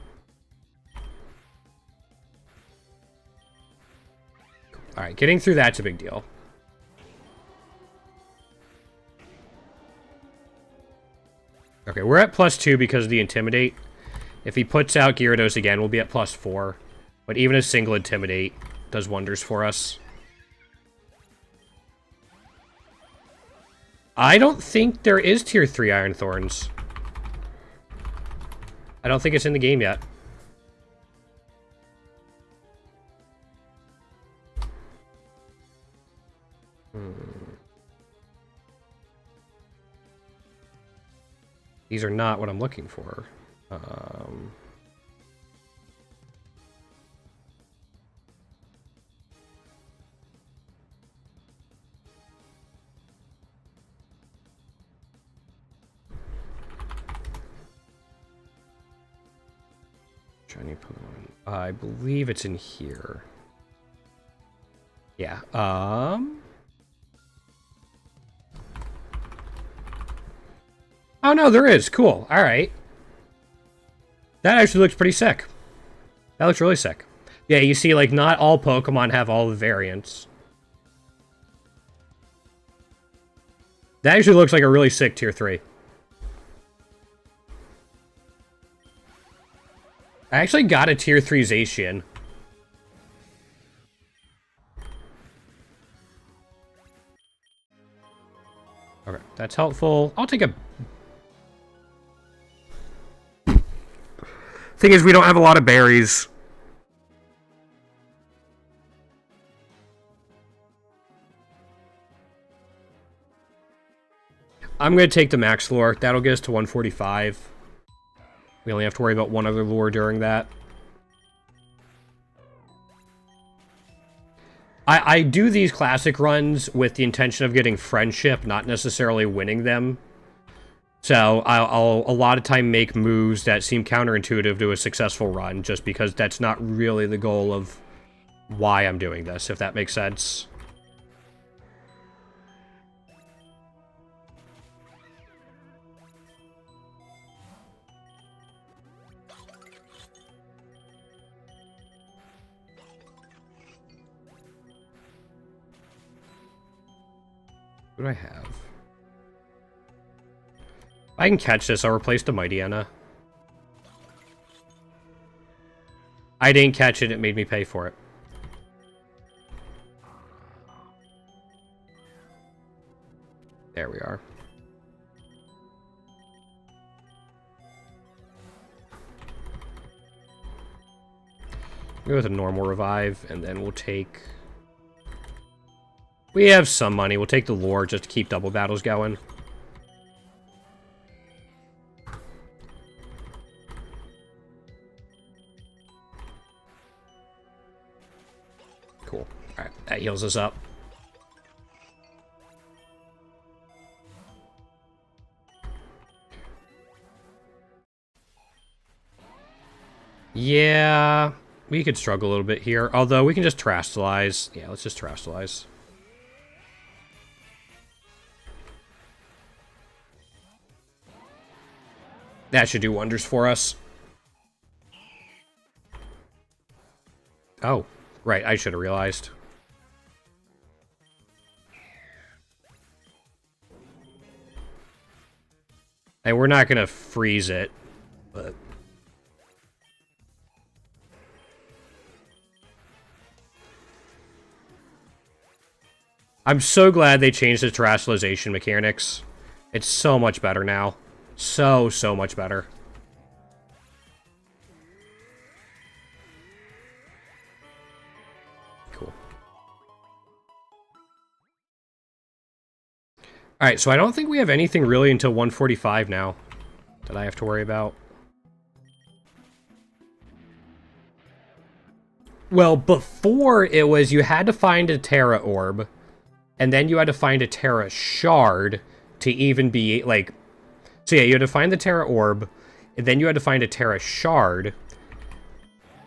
Alright, getting through that's a big deal. Okay, we're at +2 because of the Intimidate. If he puts out Gyarados again, we'll be at +4. But even a single Intimidate does wonders for us. I don't think there is Tier 3 Iron Thorns. I don't think it's in the game yet. These are not what I'm looking for. Shiny Pokemon. I believe it's in here. Yeah. Oh no, there is. Cool. All right. That actually looks pretty sick. That looks really sick. Yeah, you see, like, not all Pokemon have all the variants. That actually looks like a really sick Tier 3. I actually got a Tier 3 Zacian. Okay, that's helpful. I'll take a... Thing is, we don't have a lot of berries. I'm going to take the max lure. That'll get us to 145. We only have to worry about one other lure during that. I do these classic runs with the intention of getting friendship, not necessarily winning them. So I'll a lot of time make moves that seem counterintuitive to a successful run, just because that's not really the goal of why I'm doing this, if that makes sense. What do I have? If I can catch this, I'll replace the Mightyena. I didn't catch it, it made me pay for it. There we are. Go with a normal revive, and then we'll take... We have some money. We'll take the lure just to keep double battles going. Cool. Alright, that heals us up. Yeah, we could struggle a little bit here. Although, we can just Terastallize. Yeah, let's just Terastallize. That should do wonders for us. Oh, right, I should have realized. And we're not gonna freeze it, but... I'm so glad they changed the terrestrialization mechanics. It's so much better now. So much better. Cool. Alright, so I don't think we have anything really until 145 now that I have to worry about. Well, before it was you had to find a Terra Orb, and then you had to find a Terra Shard to even be, like... So yeah, you had to find the Terra Orb, and then you had to find a Terra Shard,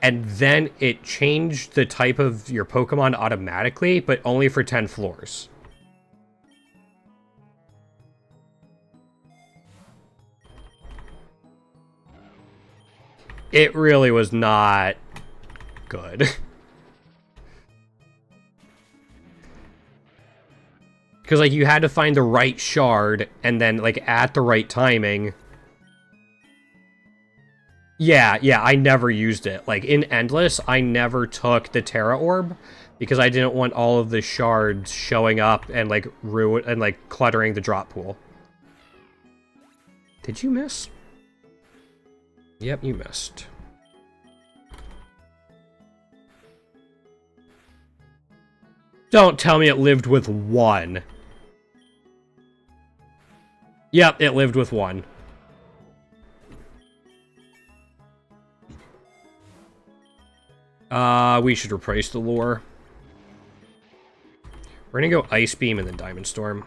and then it changed the type of your Pokemon automatically, but only for 10 floors. It really was not good. Because, like, you had to find the right shard, and then, like, at the right timing. Yeah, I never used it. Like, in Endless, I never took the Terra Orb, because I didn't want all of the shards showing up and, like, cluttering the drop pool. Did you miss? Yep, you missed. Don't tell me it lived with one. Yep, it lived with one. We should replace the lure. We're gonna go Ice Beam and then Diamond Storm.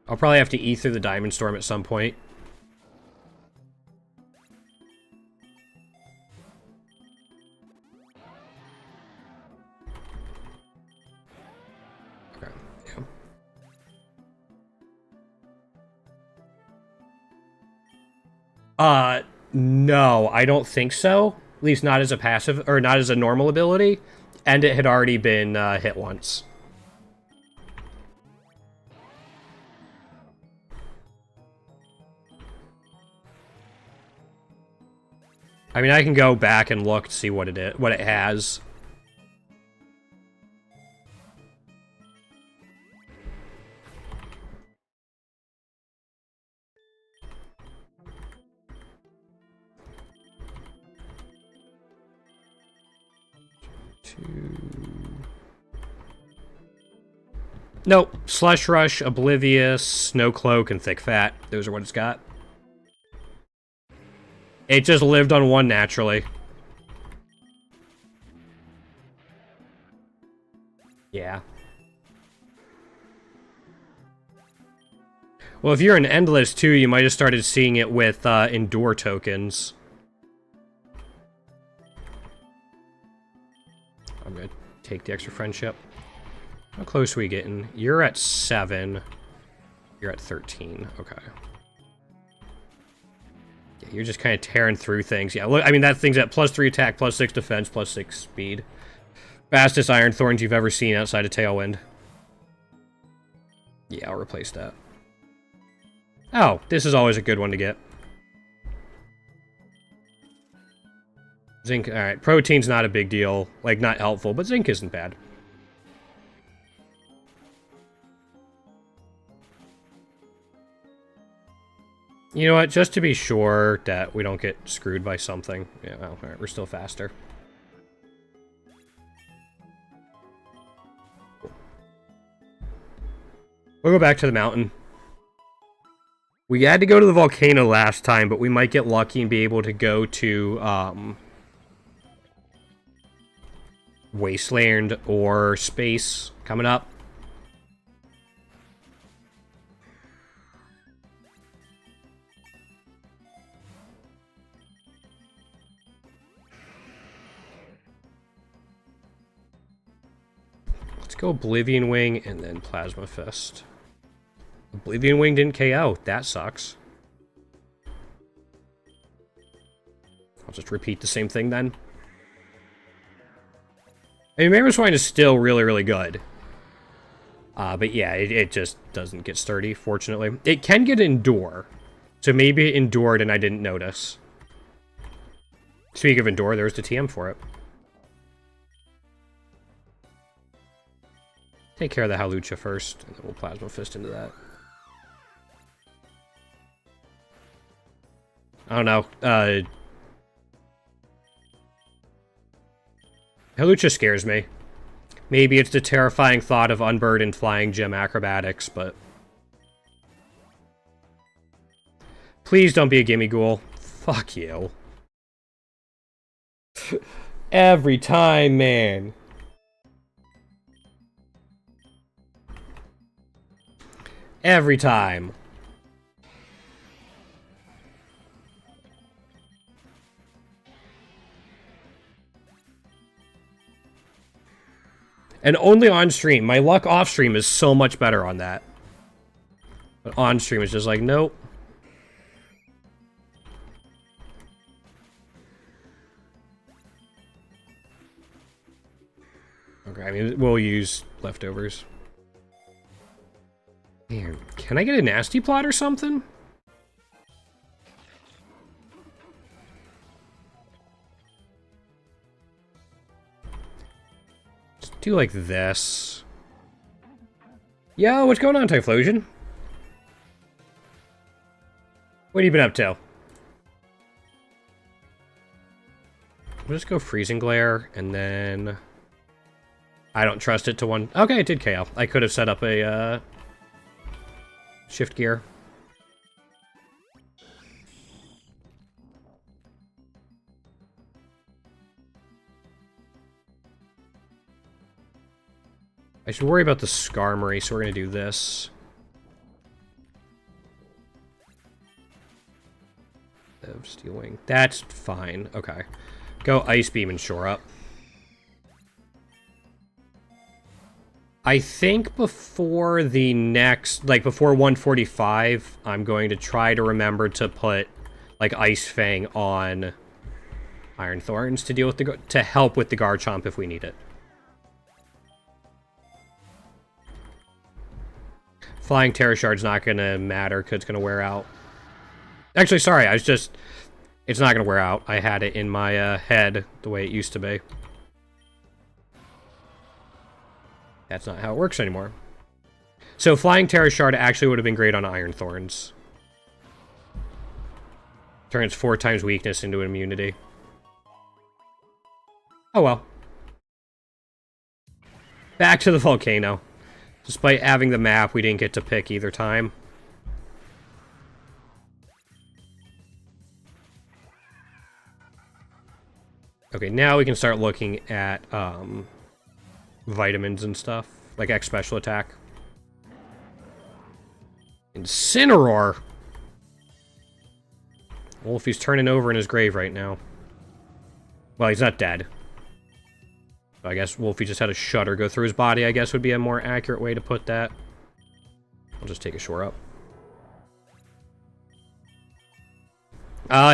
I'll probably have to eat through the Diamond Storm at some point. Okay, yeah. No, I don't think so. At least not as a passive, or not as a normal ability. And it had already been hit once. I mean, I can go back and look to see what it has. Nope. Slush Rush, Oblivious, Snow Cloak, and Thick Fat. Those are what it's got. It just lived on one naturally. Yeah. Well, if you're an Endless too, you might have started seeing it with Endure tokens. I'm gonna take the extra friendship. How close are we getting? You're at 7. You're at 13. Okay. Yeah, you're just kind of tearing through things. Yeah, look, I mean, that thing's at +3 attack, +6 defense, +6 speed. Fastest Iron Thorns you've ever seen outside of Tailwind. Yeah, I'll replace that. Oh, this is always a good one to get. Zinc, alright. Protein's not a big deal. Like, not helpful, but zinc isn't bad. You know what? Just to be sure that we don't get screwed by something. Yeah, well, alright, we're still faster. We'll go back to the mountain. We had to go to the volcano last time, but we might get lucky and be able to go to, Wasteland or Space coming up. Let's go Oblivion Wing and then Plasma Fist. Oblivion Wing didn't KO. That sucks. I'll just repeat the same thing then. I mean, Mammoth Swine is still really, really good. But yeah, it just doesn't get sturdy, fortunately. It can get Endure. So maybe it endured and I didn't notice. Speaking of Endure, there's the TM for it. Take care of the Halucha first, and then we'll Plasma Fist into that. I don't know. Halucha scares me. Maybe it's the terrifying thought of unburdened flying gym acrobatics, but... Please don't be a gimme ghoul. Fuck you. Every time, man. Every time. And only on stream. My luck off stream is so much better on that. But on stream is just like, nope. Okay, I mean, we'll use leftovers. Man, can I get a nasty plot or something? Just do like this. Yo, what's going on, Typhlosion? What have you been up to? We'll just go Freezing Glare, and then... I don't trust it to one... Okay, it did KO. I could have set up a, Shift Gear. should worry about the Skarmory, so we're going to do this. Steel Wing. That's fine. Okay. Go Ice Beam and shore up. I think before the next, like before 145, I'm going to try to remember to put like Ice Fang on Iron Thorns to deal with to help with the Garchomp if we need it. Flying Terra Shard's not going to matter because it's going to wear out. Actually, sorry, it's not going to wear out. I had it in my head the way it used to be. That's not how it works anymore. So Flying Terra Shard actually would have been great on Iron Thorns. Turns 4 times weakness into an immunity. Oh well. Back to the volcano. Despite having the map, we didn't get to pick either time. Okay, now we can start looking at vitamins and stuff, like X special attack. Incineroar! Wolfie's turning over in his grave right now. Well, he's not dead. I guess Wolfie just had a shudder go through his body, I guess would be a more accurate way to put that. I'll just take a shore up.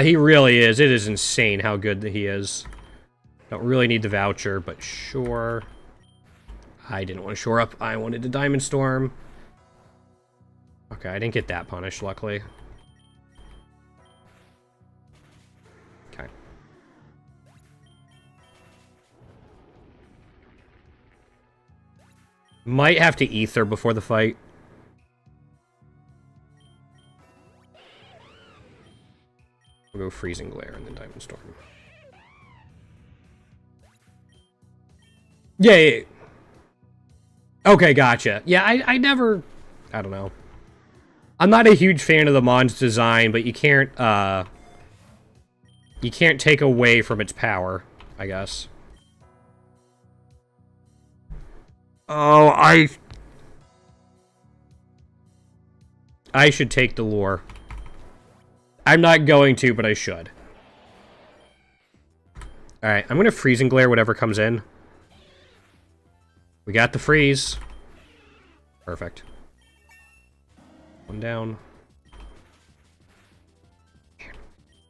He really is. It is insane how good that he is. Don't really need the voucher, but sure. I didn't want to shore up. I wanted to Diamond Storm. Okay, I didn't get that punished, luckily. Okay. Might have to Ether before the fight. We'll go Freezing Glare and then Diamond Storm. Yeah. Okay, gotcha. Yeah, I never... I don't know. I'm not a huge fan of the Mon's design, but you can't take away from its power, I guess. Oh, I should take the lure. I'm not going to, but I should. Alright, I'm gonna Freezing Glare whatever comes in. We got the freeze. Perfect. One down.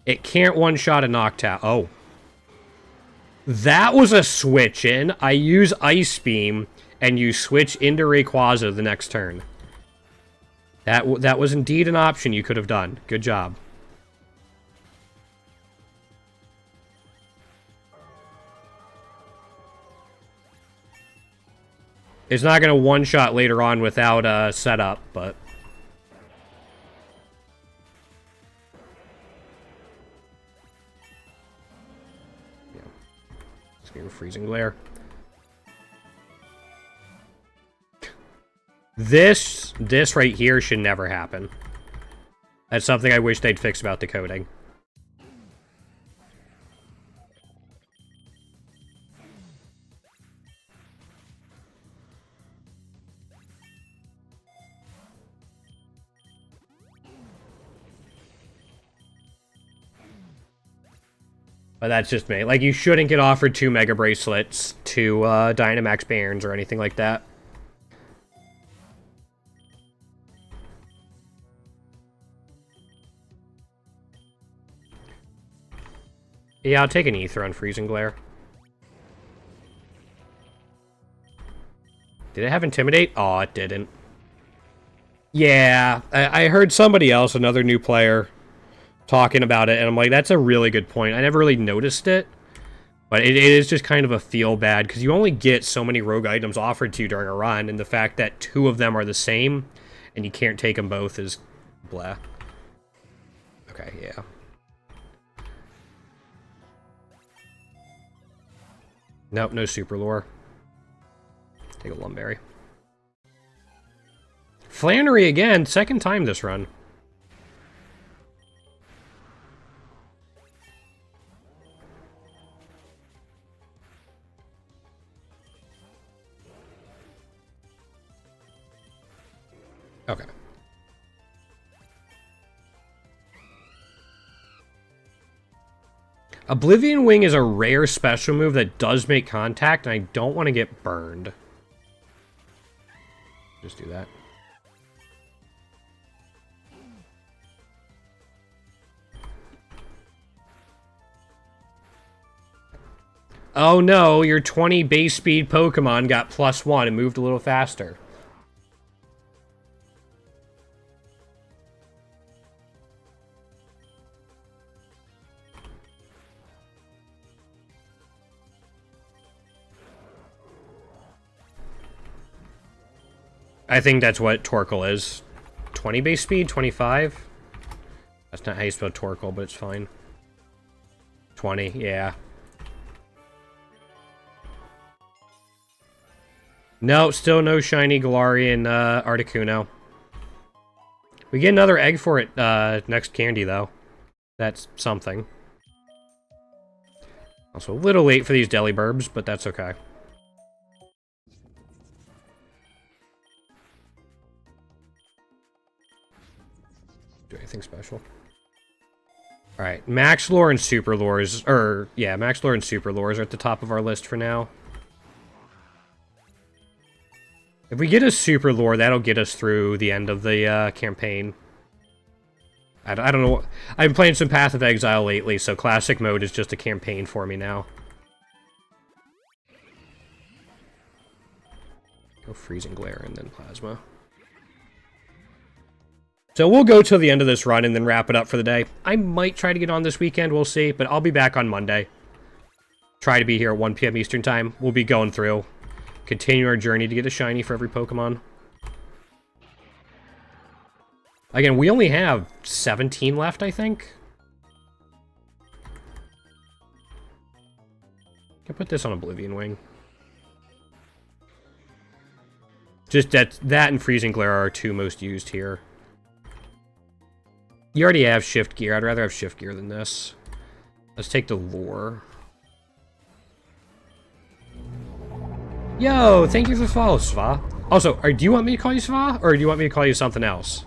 It can't one-shot a Noctowl. Oh. That was a switch in. I use Ice Beam, and you switch into Rayquaza the next turn. That was indeed an option you could have done. Good job. It's not going to one-shot later on without a setup, but... yeah. Just give a Freezing Glare. This right here should never happen. That's something I wish they'd fix about the coding. But that's just me. Like, you shouldn't get offered 2 Mega Bracelets, 2 Dynamax Bairns, or anything like that. Yeah, I'll take an Ether on Freezing Glare. Did it have Intimidate? Oh, it didn't. Yeah, I heard somebody else, another new player, talking about it, and I'm like, that's a really good point. I never really noticed it, but it is just kind of a feel bad, because you only get so many rogue items offered to you during a run, and the fact that 2 of them are the same, and you can't take them both is blah. Okay, yeah. Nope, no Super Lure. Take a Lumberry. Flannery again, second time this run. Okay. Oblivion Wing is a rare special move that does make contact, and I don't want to get burned. Just do that. Oh no, your 20 base speed Pokemon got +1 and moved a little faster. I think that's what Torkoal is. 20 base speed? 25? That's not how you spell Torkoal, but it's fine. 20, yeah. No, still no shiny Galarian Articuno. We get another egg for it next candy, though. That's something. Also a little late for these Deliburbs, but that's okay. Do anything special. Alright, Max Lure and Super Lures, yeah, Max Lure and Super Lures are at the top of our list for now. If we get a Super Lure, that'll get us through the end of the campaign. I don't know. I've been playing some Path of Exile lately, so Classic Mode is just a campaign for me now. Go Freezing Glare and then Plasma. So we'll go till the end of this run and then wrap it up for the day. I might try to get on this weekend, we'll see, but I'll be back on Monday. Try to be here at 1 PM Eastern Time. We'll be going through. Continue our journey to get a shiny for every Pokemon. Again, we only have 17 left, I think. Can put this on Oblivion Wing. Just that and Freezing Glare are our two most used here. You already have Shift Gear. I'd rather have Shift Gear than this. Let's take the Lure. Yo, thank you for the follow, Sva. Also, do you want me to call you Sva, or do you want me to call you something else?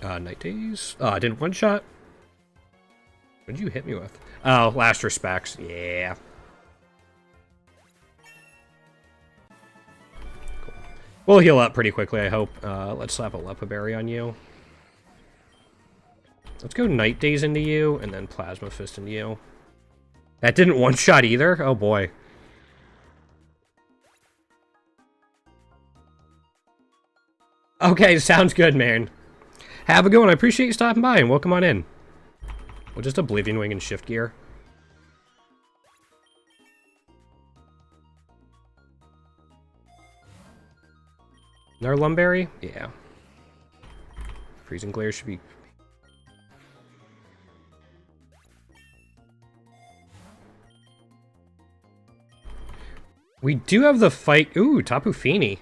Night Days? I didn't one-shot. What did you hit me with? Oh, Last Respects. Yeah. Cool. We'll heal up pretty quickly, I hope. Let's slap a Lepa Berry on you. Let's go Night Days into you, and then Plasma Fist into you. That didn't one-shot either? Oh, boy. Okay, sounds good, man. Have a good one. I appreciate you stopping by, and welcome on in. We'll just Oblivion Wing and Shift Gear. Another Lumberry? Yeah. Freezing Glare should be... We do have the fight... Ooh, Tapu Fini.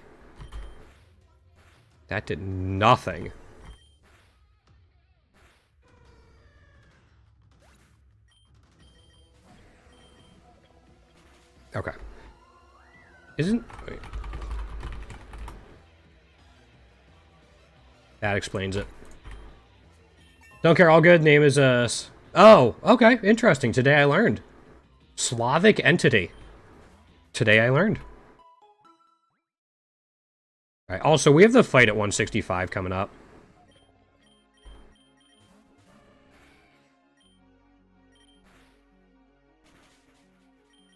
That did nothing. Okay. Isn't... Wait. That explains it. Don't care, all good. Name is, Oh, okay. Interesting. Today I learned. Slavic entity. Today I learned. Alright, also, we have the fight at 165 coming up.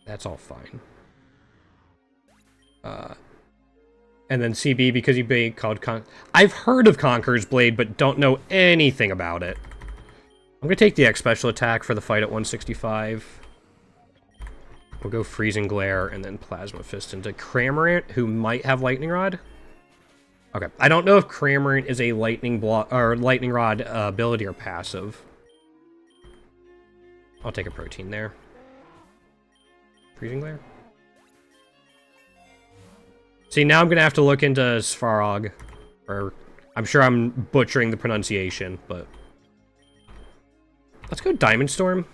That's all fine. And then CB, because you've been called I've heard of Conqueror's Blade, but don't know anything about it. I'm gonna take the X special attack for the fight at 165. We'll go Freezing Glare and then Plasma Fist into Cramorant, who might have Lightning Rod. Okay, I don't know if Cramorant is a Lightning Block or Lightning Rod ability or passive. I'll take a Protein there. Freezing Glare. See, now I'm gonna have to look into Svarog, or I'm sure I'm butchering the pronunciation, but let's go Diamond Storm.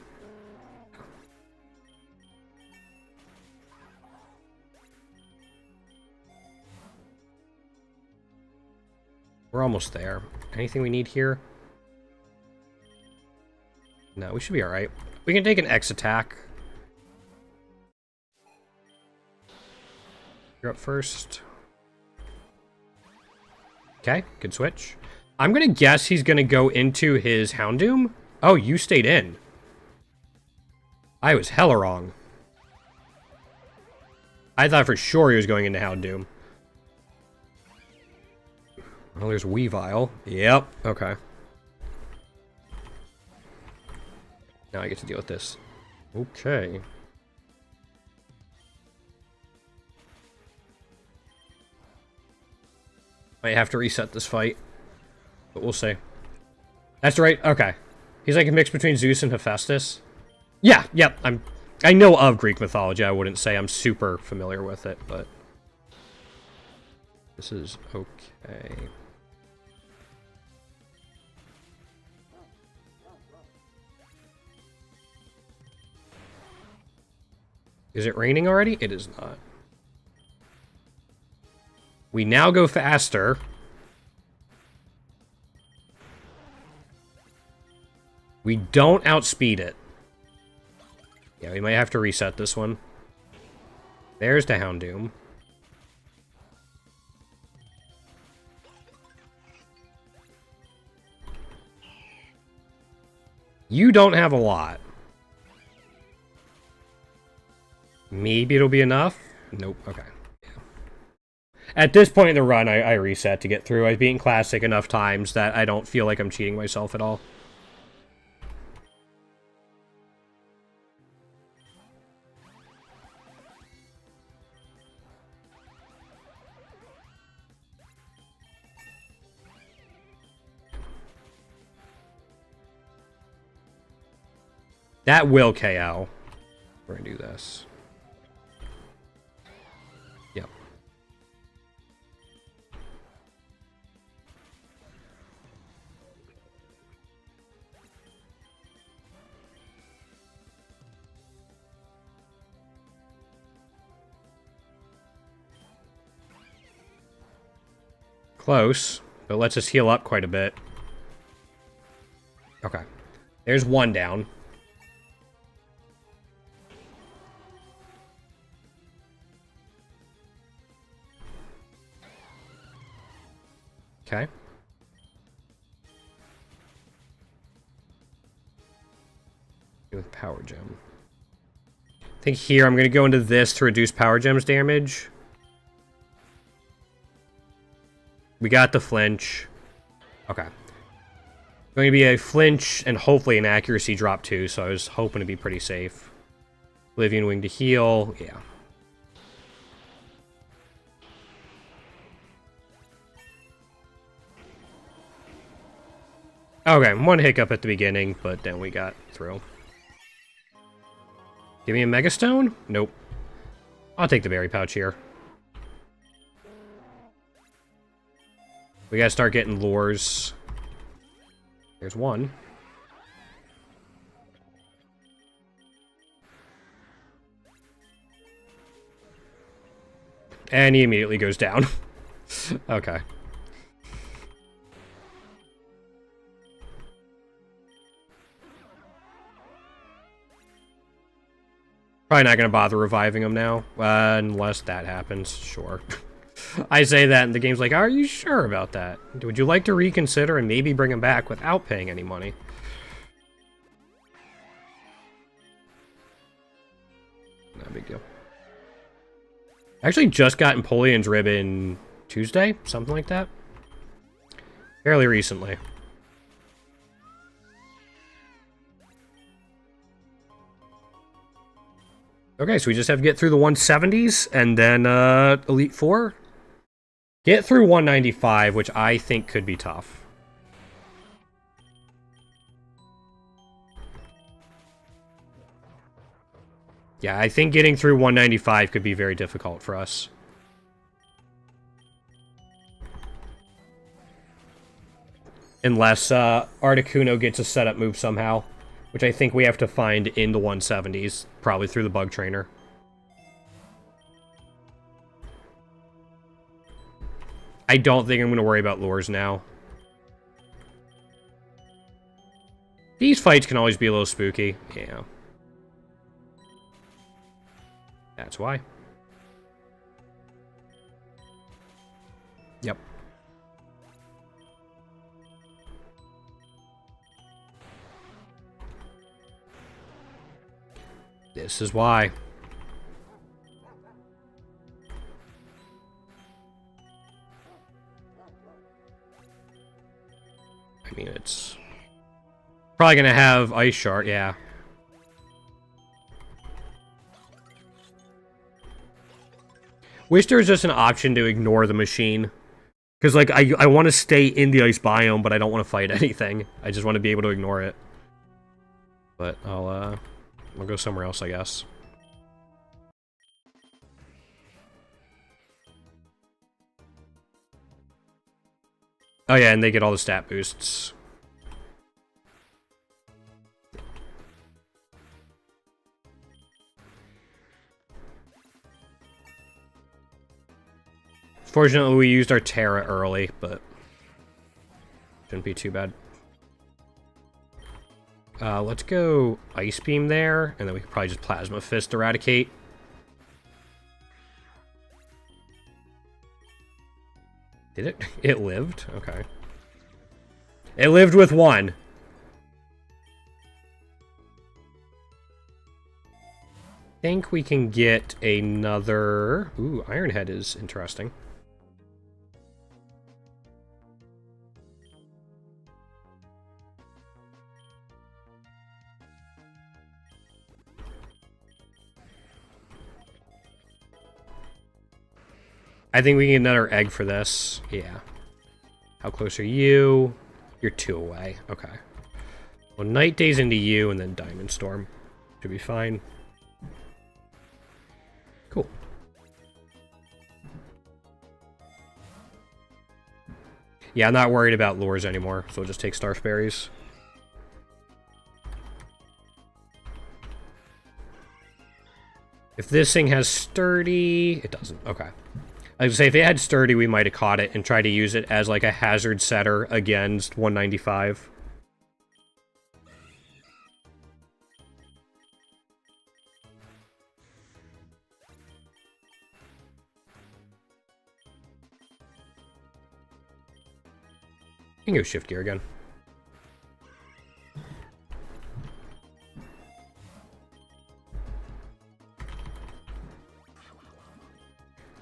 We're almost there. Anything we need here? No, we should be alright. We can take an X attack. You're up first. Okay, good switch. I'm gonna guess he's gonna go into his Houndoom. Oh, you stayed in. I was hella wrong. I thought for sure he was going into Houndoom. Well, there's Weavile. Yep, okay. Now I get to deal with this. Okay. Might have to reset this fight. But we'll see. That's right, okay. He's like a mix between Zeus and Hephaestus. Yeah, yep, I know of Greek mythology. I wouldn't say I'm super familiar with it, but this is okay. Is it raining already? It is not. We now go faster. We don't outspeed it. Yeah, we might have to reset this one. There's the Houndoom. You don't have a lot. Maybe it'll be enough? Nope, okay. Yeah. At this point in the run, I reset to get through. I've beaten Classic enough times that I don't feel like I'm cheating myself at all. That will KO. We're gonna do this. Yep. Close, but lets us heal up quite a bit. Okay. There's one down. Okay. With Power Gem. I think here I'm going to go into this to reduce Power Gem's damage. We got the flinch. Okay. Going to be a flinch and hopefully an accuracy drop too, so I was hoping to be pretty safe. Oblivion Wing to heal. Yeah. Okay, one hiccup at the beginning, but then we got through. Give me a Mega Stone? Nope. I'll take the Berry Pouch here. We gotta start getting lures. There's one. And he immediately goes down. Okay. Probably not going to bother reviving him now, unless that happens, sure. I say that and the game's like, are you sure about that? Would you like to reconsider and maybe bring him back without paying any money? Not a big deal. I actually just got Empoleon's Ribbon Tuesday, something like that. Fairly recently. Okay, so we just have to get through the 170s, and then Elite Four. Get through 195, which I think could be tough. Yeah, I think getting through 195 could be very difficult for us. Unless Articuno gets a setup move somehow. Which I think we have to find in the 170s, probably through the Bug Trainer. I don't think I'm going to worry about lures now. These fights can always be a little spooky. Yeah. That's why. Yep. This is why. I mean, it's probably gonna have Ice Shard, yeah. Wish there was just an option to ignore the machine. Because, like, I want to stay in the ice biome, but I don't want to fight anything. I just want to be able to ignore it. But I'll go somewhere else, I guess. Oh yeah, and they get all the stat boosts. Fortunately, we used our Terra early, but shouldn't be too bad. Let's go Ice Beam there, and then we could probably just Plasma Fist Eradicate. Did it? It lived? Okay. It lived with one. I think we can get another... Ooh, Iron Head is interesting. I think we can get another egg for this. Yeah. How close are you? You're 2 away. Okay. Well, Night Days into you, and then Diamond Storm. Should be fine. Cool. Yeah, I'm not worried about lures anymore, so we'll just take Starf Berries. If this thing has Sturdy... It doesn't. Okay. I was gonna say, if it had Sturdy, we might have caught it and tried to use it as, like, a hazard setter against 195. You can go Shift Gear again.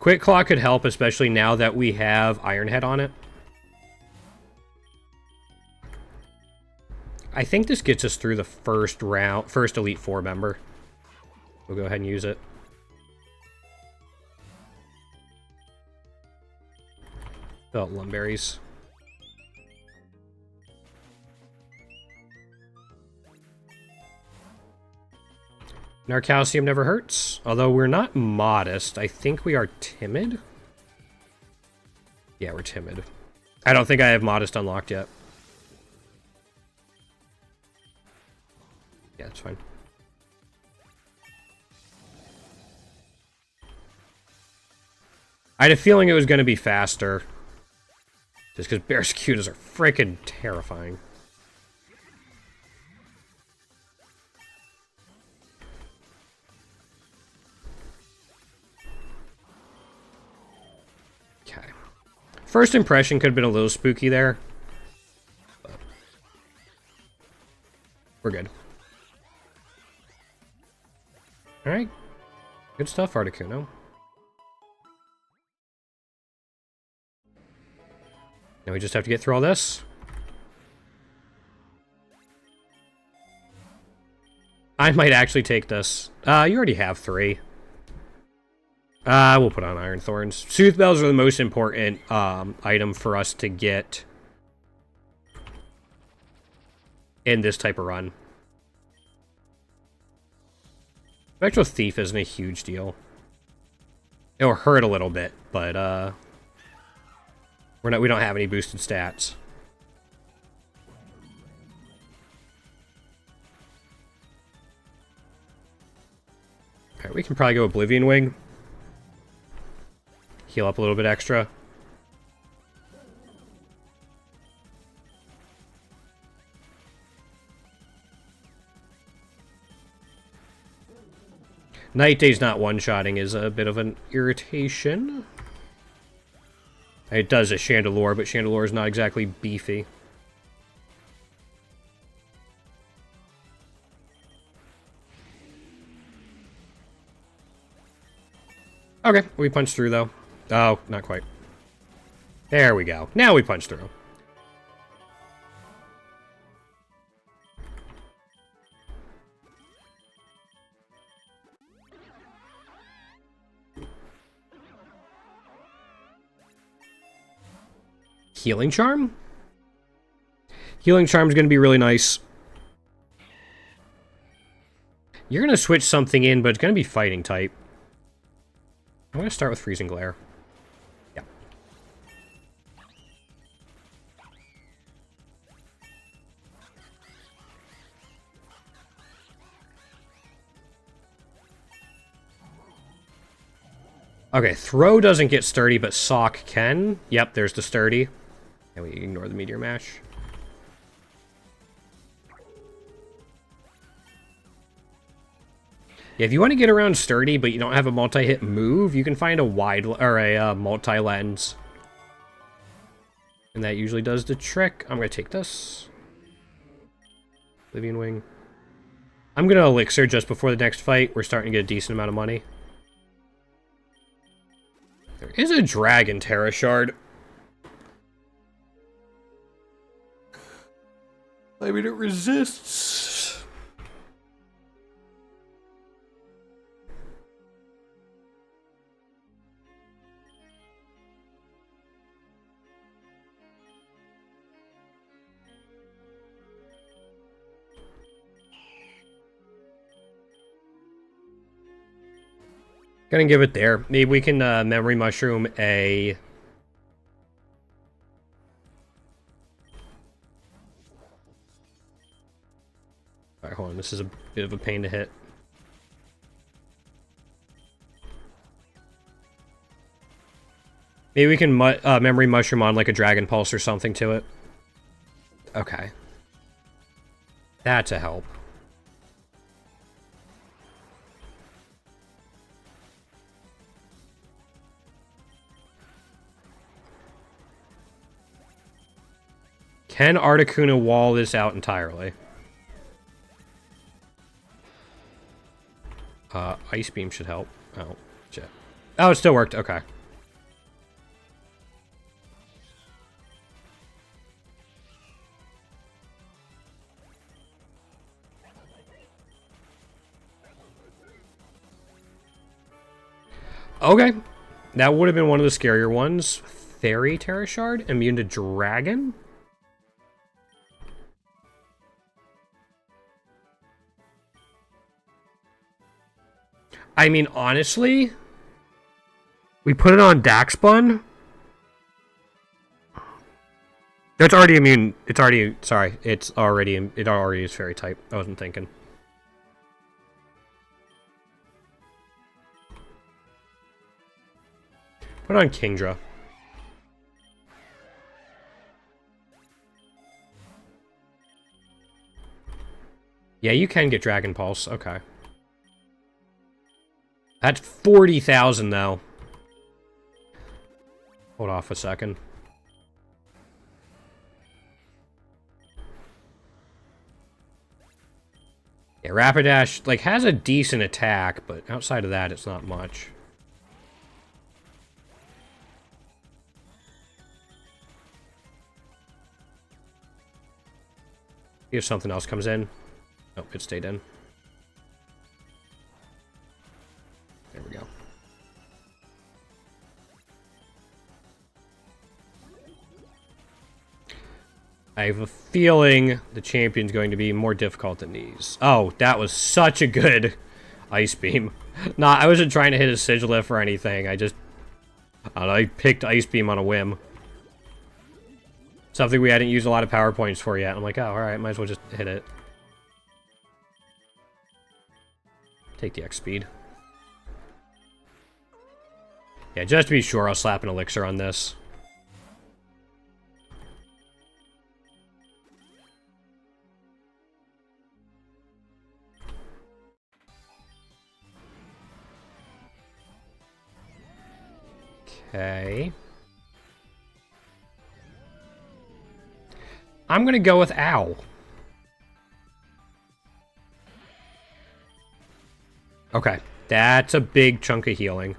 Quick Claw could help, especially now that we have Iron Head on it. I think this gets us through the first round, first Elite Four member. We'll go ahead and use it. Oh, Lumberries. Narcalcium never hurts. Although we're not modest, I think we are timid. Yeah, we're timid. I don't think I have modest unlocked yet. Yeah, that's fine. I had a feeling it was going to be faster. Just because Barracudas are freaking terrifying. Okay. First impression could have been a little spooky there. But we're good. Alright. Good stuff, Articuno. Now we just have to get through all this. I might actually take this. You already have 3. We'll put on Iron Thorns. Sooth Bells are the most important item for us to get in this type of run. Spectral Thief isn't a huge deal. It'll hurt a little bit, but we don't have any boosted stats. Alright, we can probably go Oblivion Wing. Heal up a little bit extra. Night Day's not one-shotting is a bit of an irritation. It does a Chandelure, but Chandelure is not exactly beefy. Okay, we punched through, though. Oh, not quite. There we go. Now we punch through. Healing Charm? Healing Charm is going to be really nice. You're going to switch something in, but it's going to be fighting type. I'm going to start with Freezing Glare. Yeah. Okay, Throw doesn't get Sturdy, but Sock can. Yep, there's the Sturdy. And we ignore the Meteor Mash. Yeah, if you want to get around Sturdy, but you don't have a multi-hit move, you can find a wide or a multi-lens. And that usually does the trick. I'm going to take this. Oblivion Wing. I'm going to Elixir just before the next fight. We're starting to get a decent amount of money. There is a Dragon Terra Shard. I mean, it resists. Gonna give it there. Maybe we can Memory Mushroom a... Alright, hold on. This is a bit of a pain to hit. Maybe we can Memory Mushroom on like a Dragon Pulse or something to it. Okay. That's a help. Can Articuno wall this out entirely? Ice Beam should help. Oh, shit. Oh, it still worked. Okay. Okay. That would have been one of the scarier ones. Fairy Terra Shard? Immune to Dragon? I mean, honestly, we put it on Daxbun. That's already immune. It's already, sorry, it already is fairy type. I wasn't thinking. Put it on Kingdra. Yeah, you can get Dragon Pulse. Okay. That's 40,000, though. Hold off a second. Yeah, Rapidash, like, has a decent attack, but outside of that, it's not much. If something else comes in. Nope, it stayed in. There we go. I have a feeling the champion's going to be more difficult than these. Oh, that was such a good Ice Beam. Nah, I wasn't trying to hit a Sigilyph or anything. I don't know, I picked Ice Beam on a whim. Something we hadn't used a lot of power points for yet. I'm like, oh, alright, might as well just hit it. Take the X speed. Yeah, just to be sure, I'll slap an Elixir on this. Okay. I'm gonna go with Owl. Okay, that's a big chunk of healing.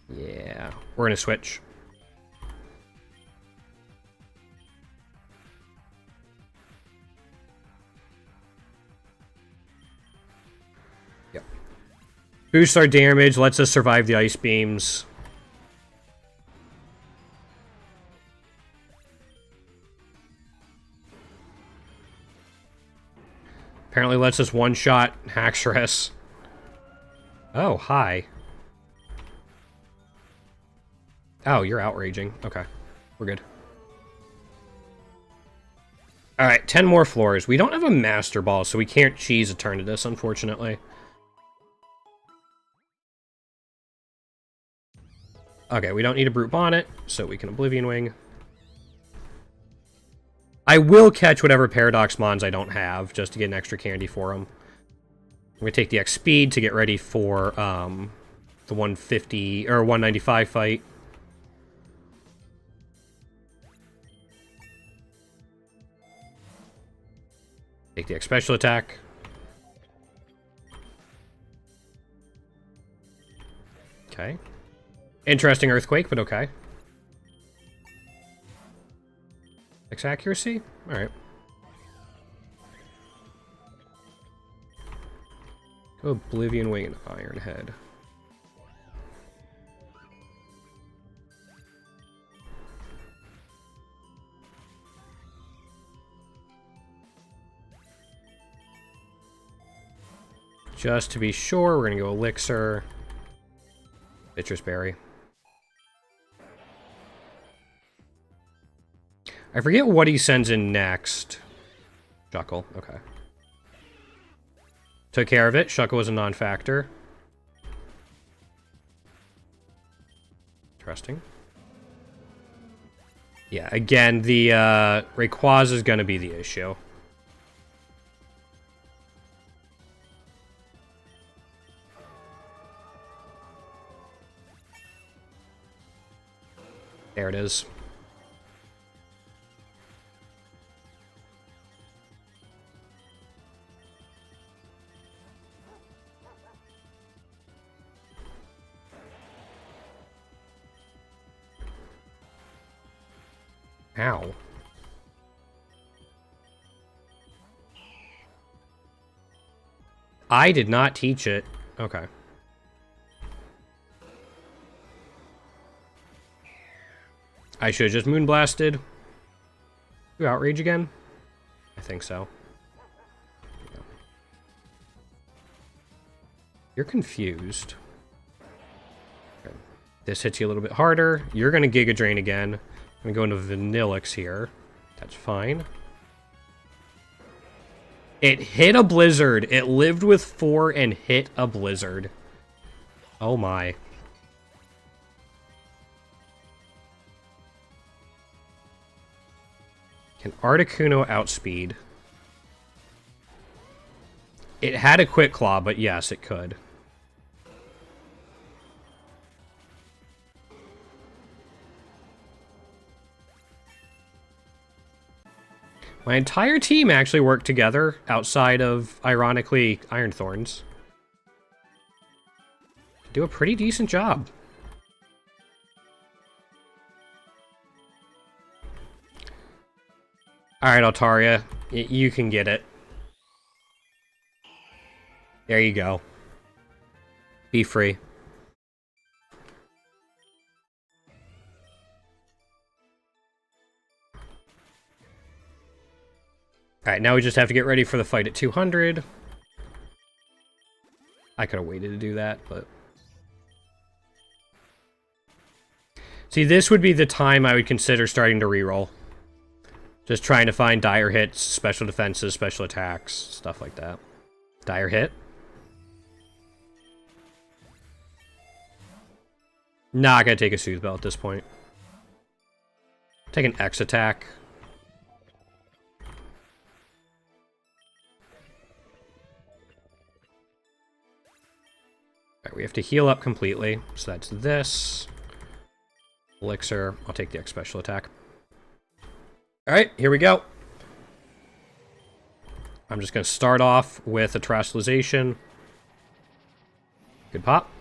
Yeah, we're gonna switch. Yep. Boosts our damage, lets us survive the ice beams. Apparently lets us one-shot Haxorus. Oh, hi. Oh, you're outraging. Okay, we're good. Alright, 10 more floors. We don't have a Master Ball, so we can't cheese Eternatus, unfortunately. Okay, we don't need a Brute Bonnet, so we can Oblivion Wing. I will catch whatever Paradox Mons I don't have, just to get an extra candy for them. I'm going to take the X Speed to get ready for the 150 or 195 fight. Take the X Special Attack. Okay. Interesting Earthquake, but okay. X Accuracy? Alright. Go Oblivion Wing and Iron Head. Just to be sure, we're going to go Elixir. Citrus Berry. I forget what he sends in next. Shuckle, okay. Took care of it. Shuckle was a non-factor. Interesting. Yeah, again, the Rayquaza is going to be the issue. There it is. Ow. I did not teach it. Okay. I should have just Moonblasted. You Outrage again? I think so. Yeah. You're confused. Okay. This hits you a little bit harder. You're going to Giga Drain again. I'm going to go into Vanillix here. That's fine. It hit a Blizzard. It lived with 4 and hit a Blizzard. Oh my. Can Articuno outspeed? It had a Quick Claw, but yes, it could. My entire team actually worked together outside of, ironically, Iron Thorns. Do a pretty decent job. Alright, Altaria, you can get it. There you go. Be free. Alright, now we just have to get ready for the fight at 200. I could have waited to do that, but... See, this would be the time I would consider starting to reroll. Just trying to find dire hits, special defenses, special attacks, stuff like that. Dire hit? Not gonna take a Soothe Bell at this point. Take an X attack. Alright, we have to heal up completely. So that's this. Elixir. I'll take the X special attack. Alright, here we go. I'm just going to start off with a Terastallization. Good pop.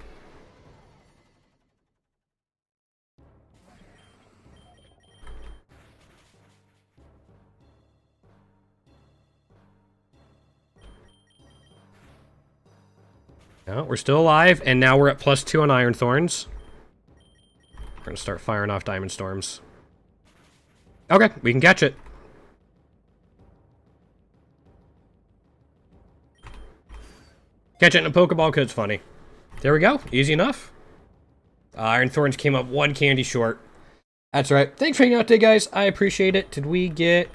No, we're still alive, and now we're at +2 on Iron Thorns. We're going to start firing off Diamond Storms. Okay, we can catch it. Catch it in a Pokeball because it's funny. There we go. Easy enough. Iron Thorns came up 1 candy short. That's right. Thanks for hanging out today, guys. I appreciate it. Did we get...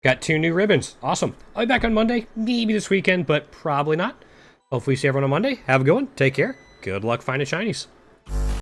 Got 2 new ribbons. Awesome. I'll be back on Monday. Maybe this weekend, but probably not. Hopefully see everyone on Monday. Have a good one. Take care. Good luck finding shinies.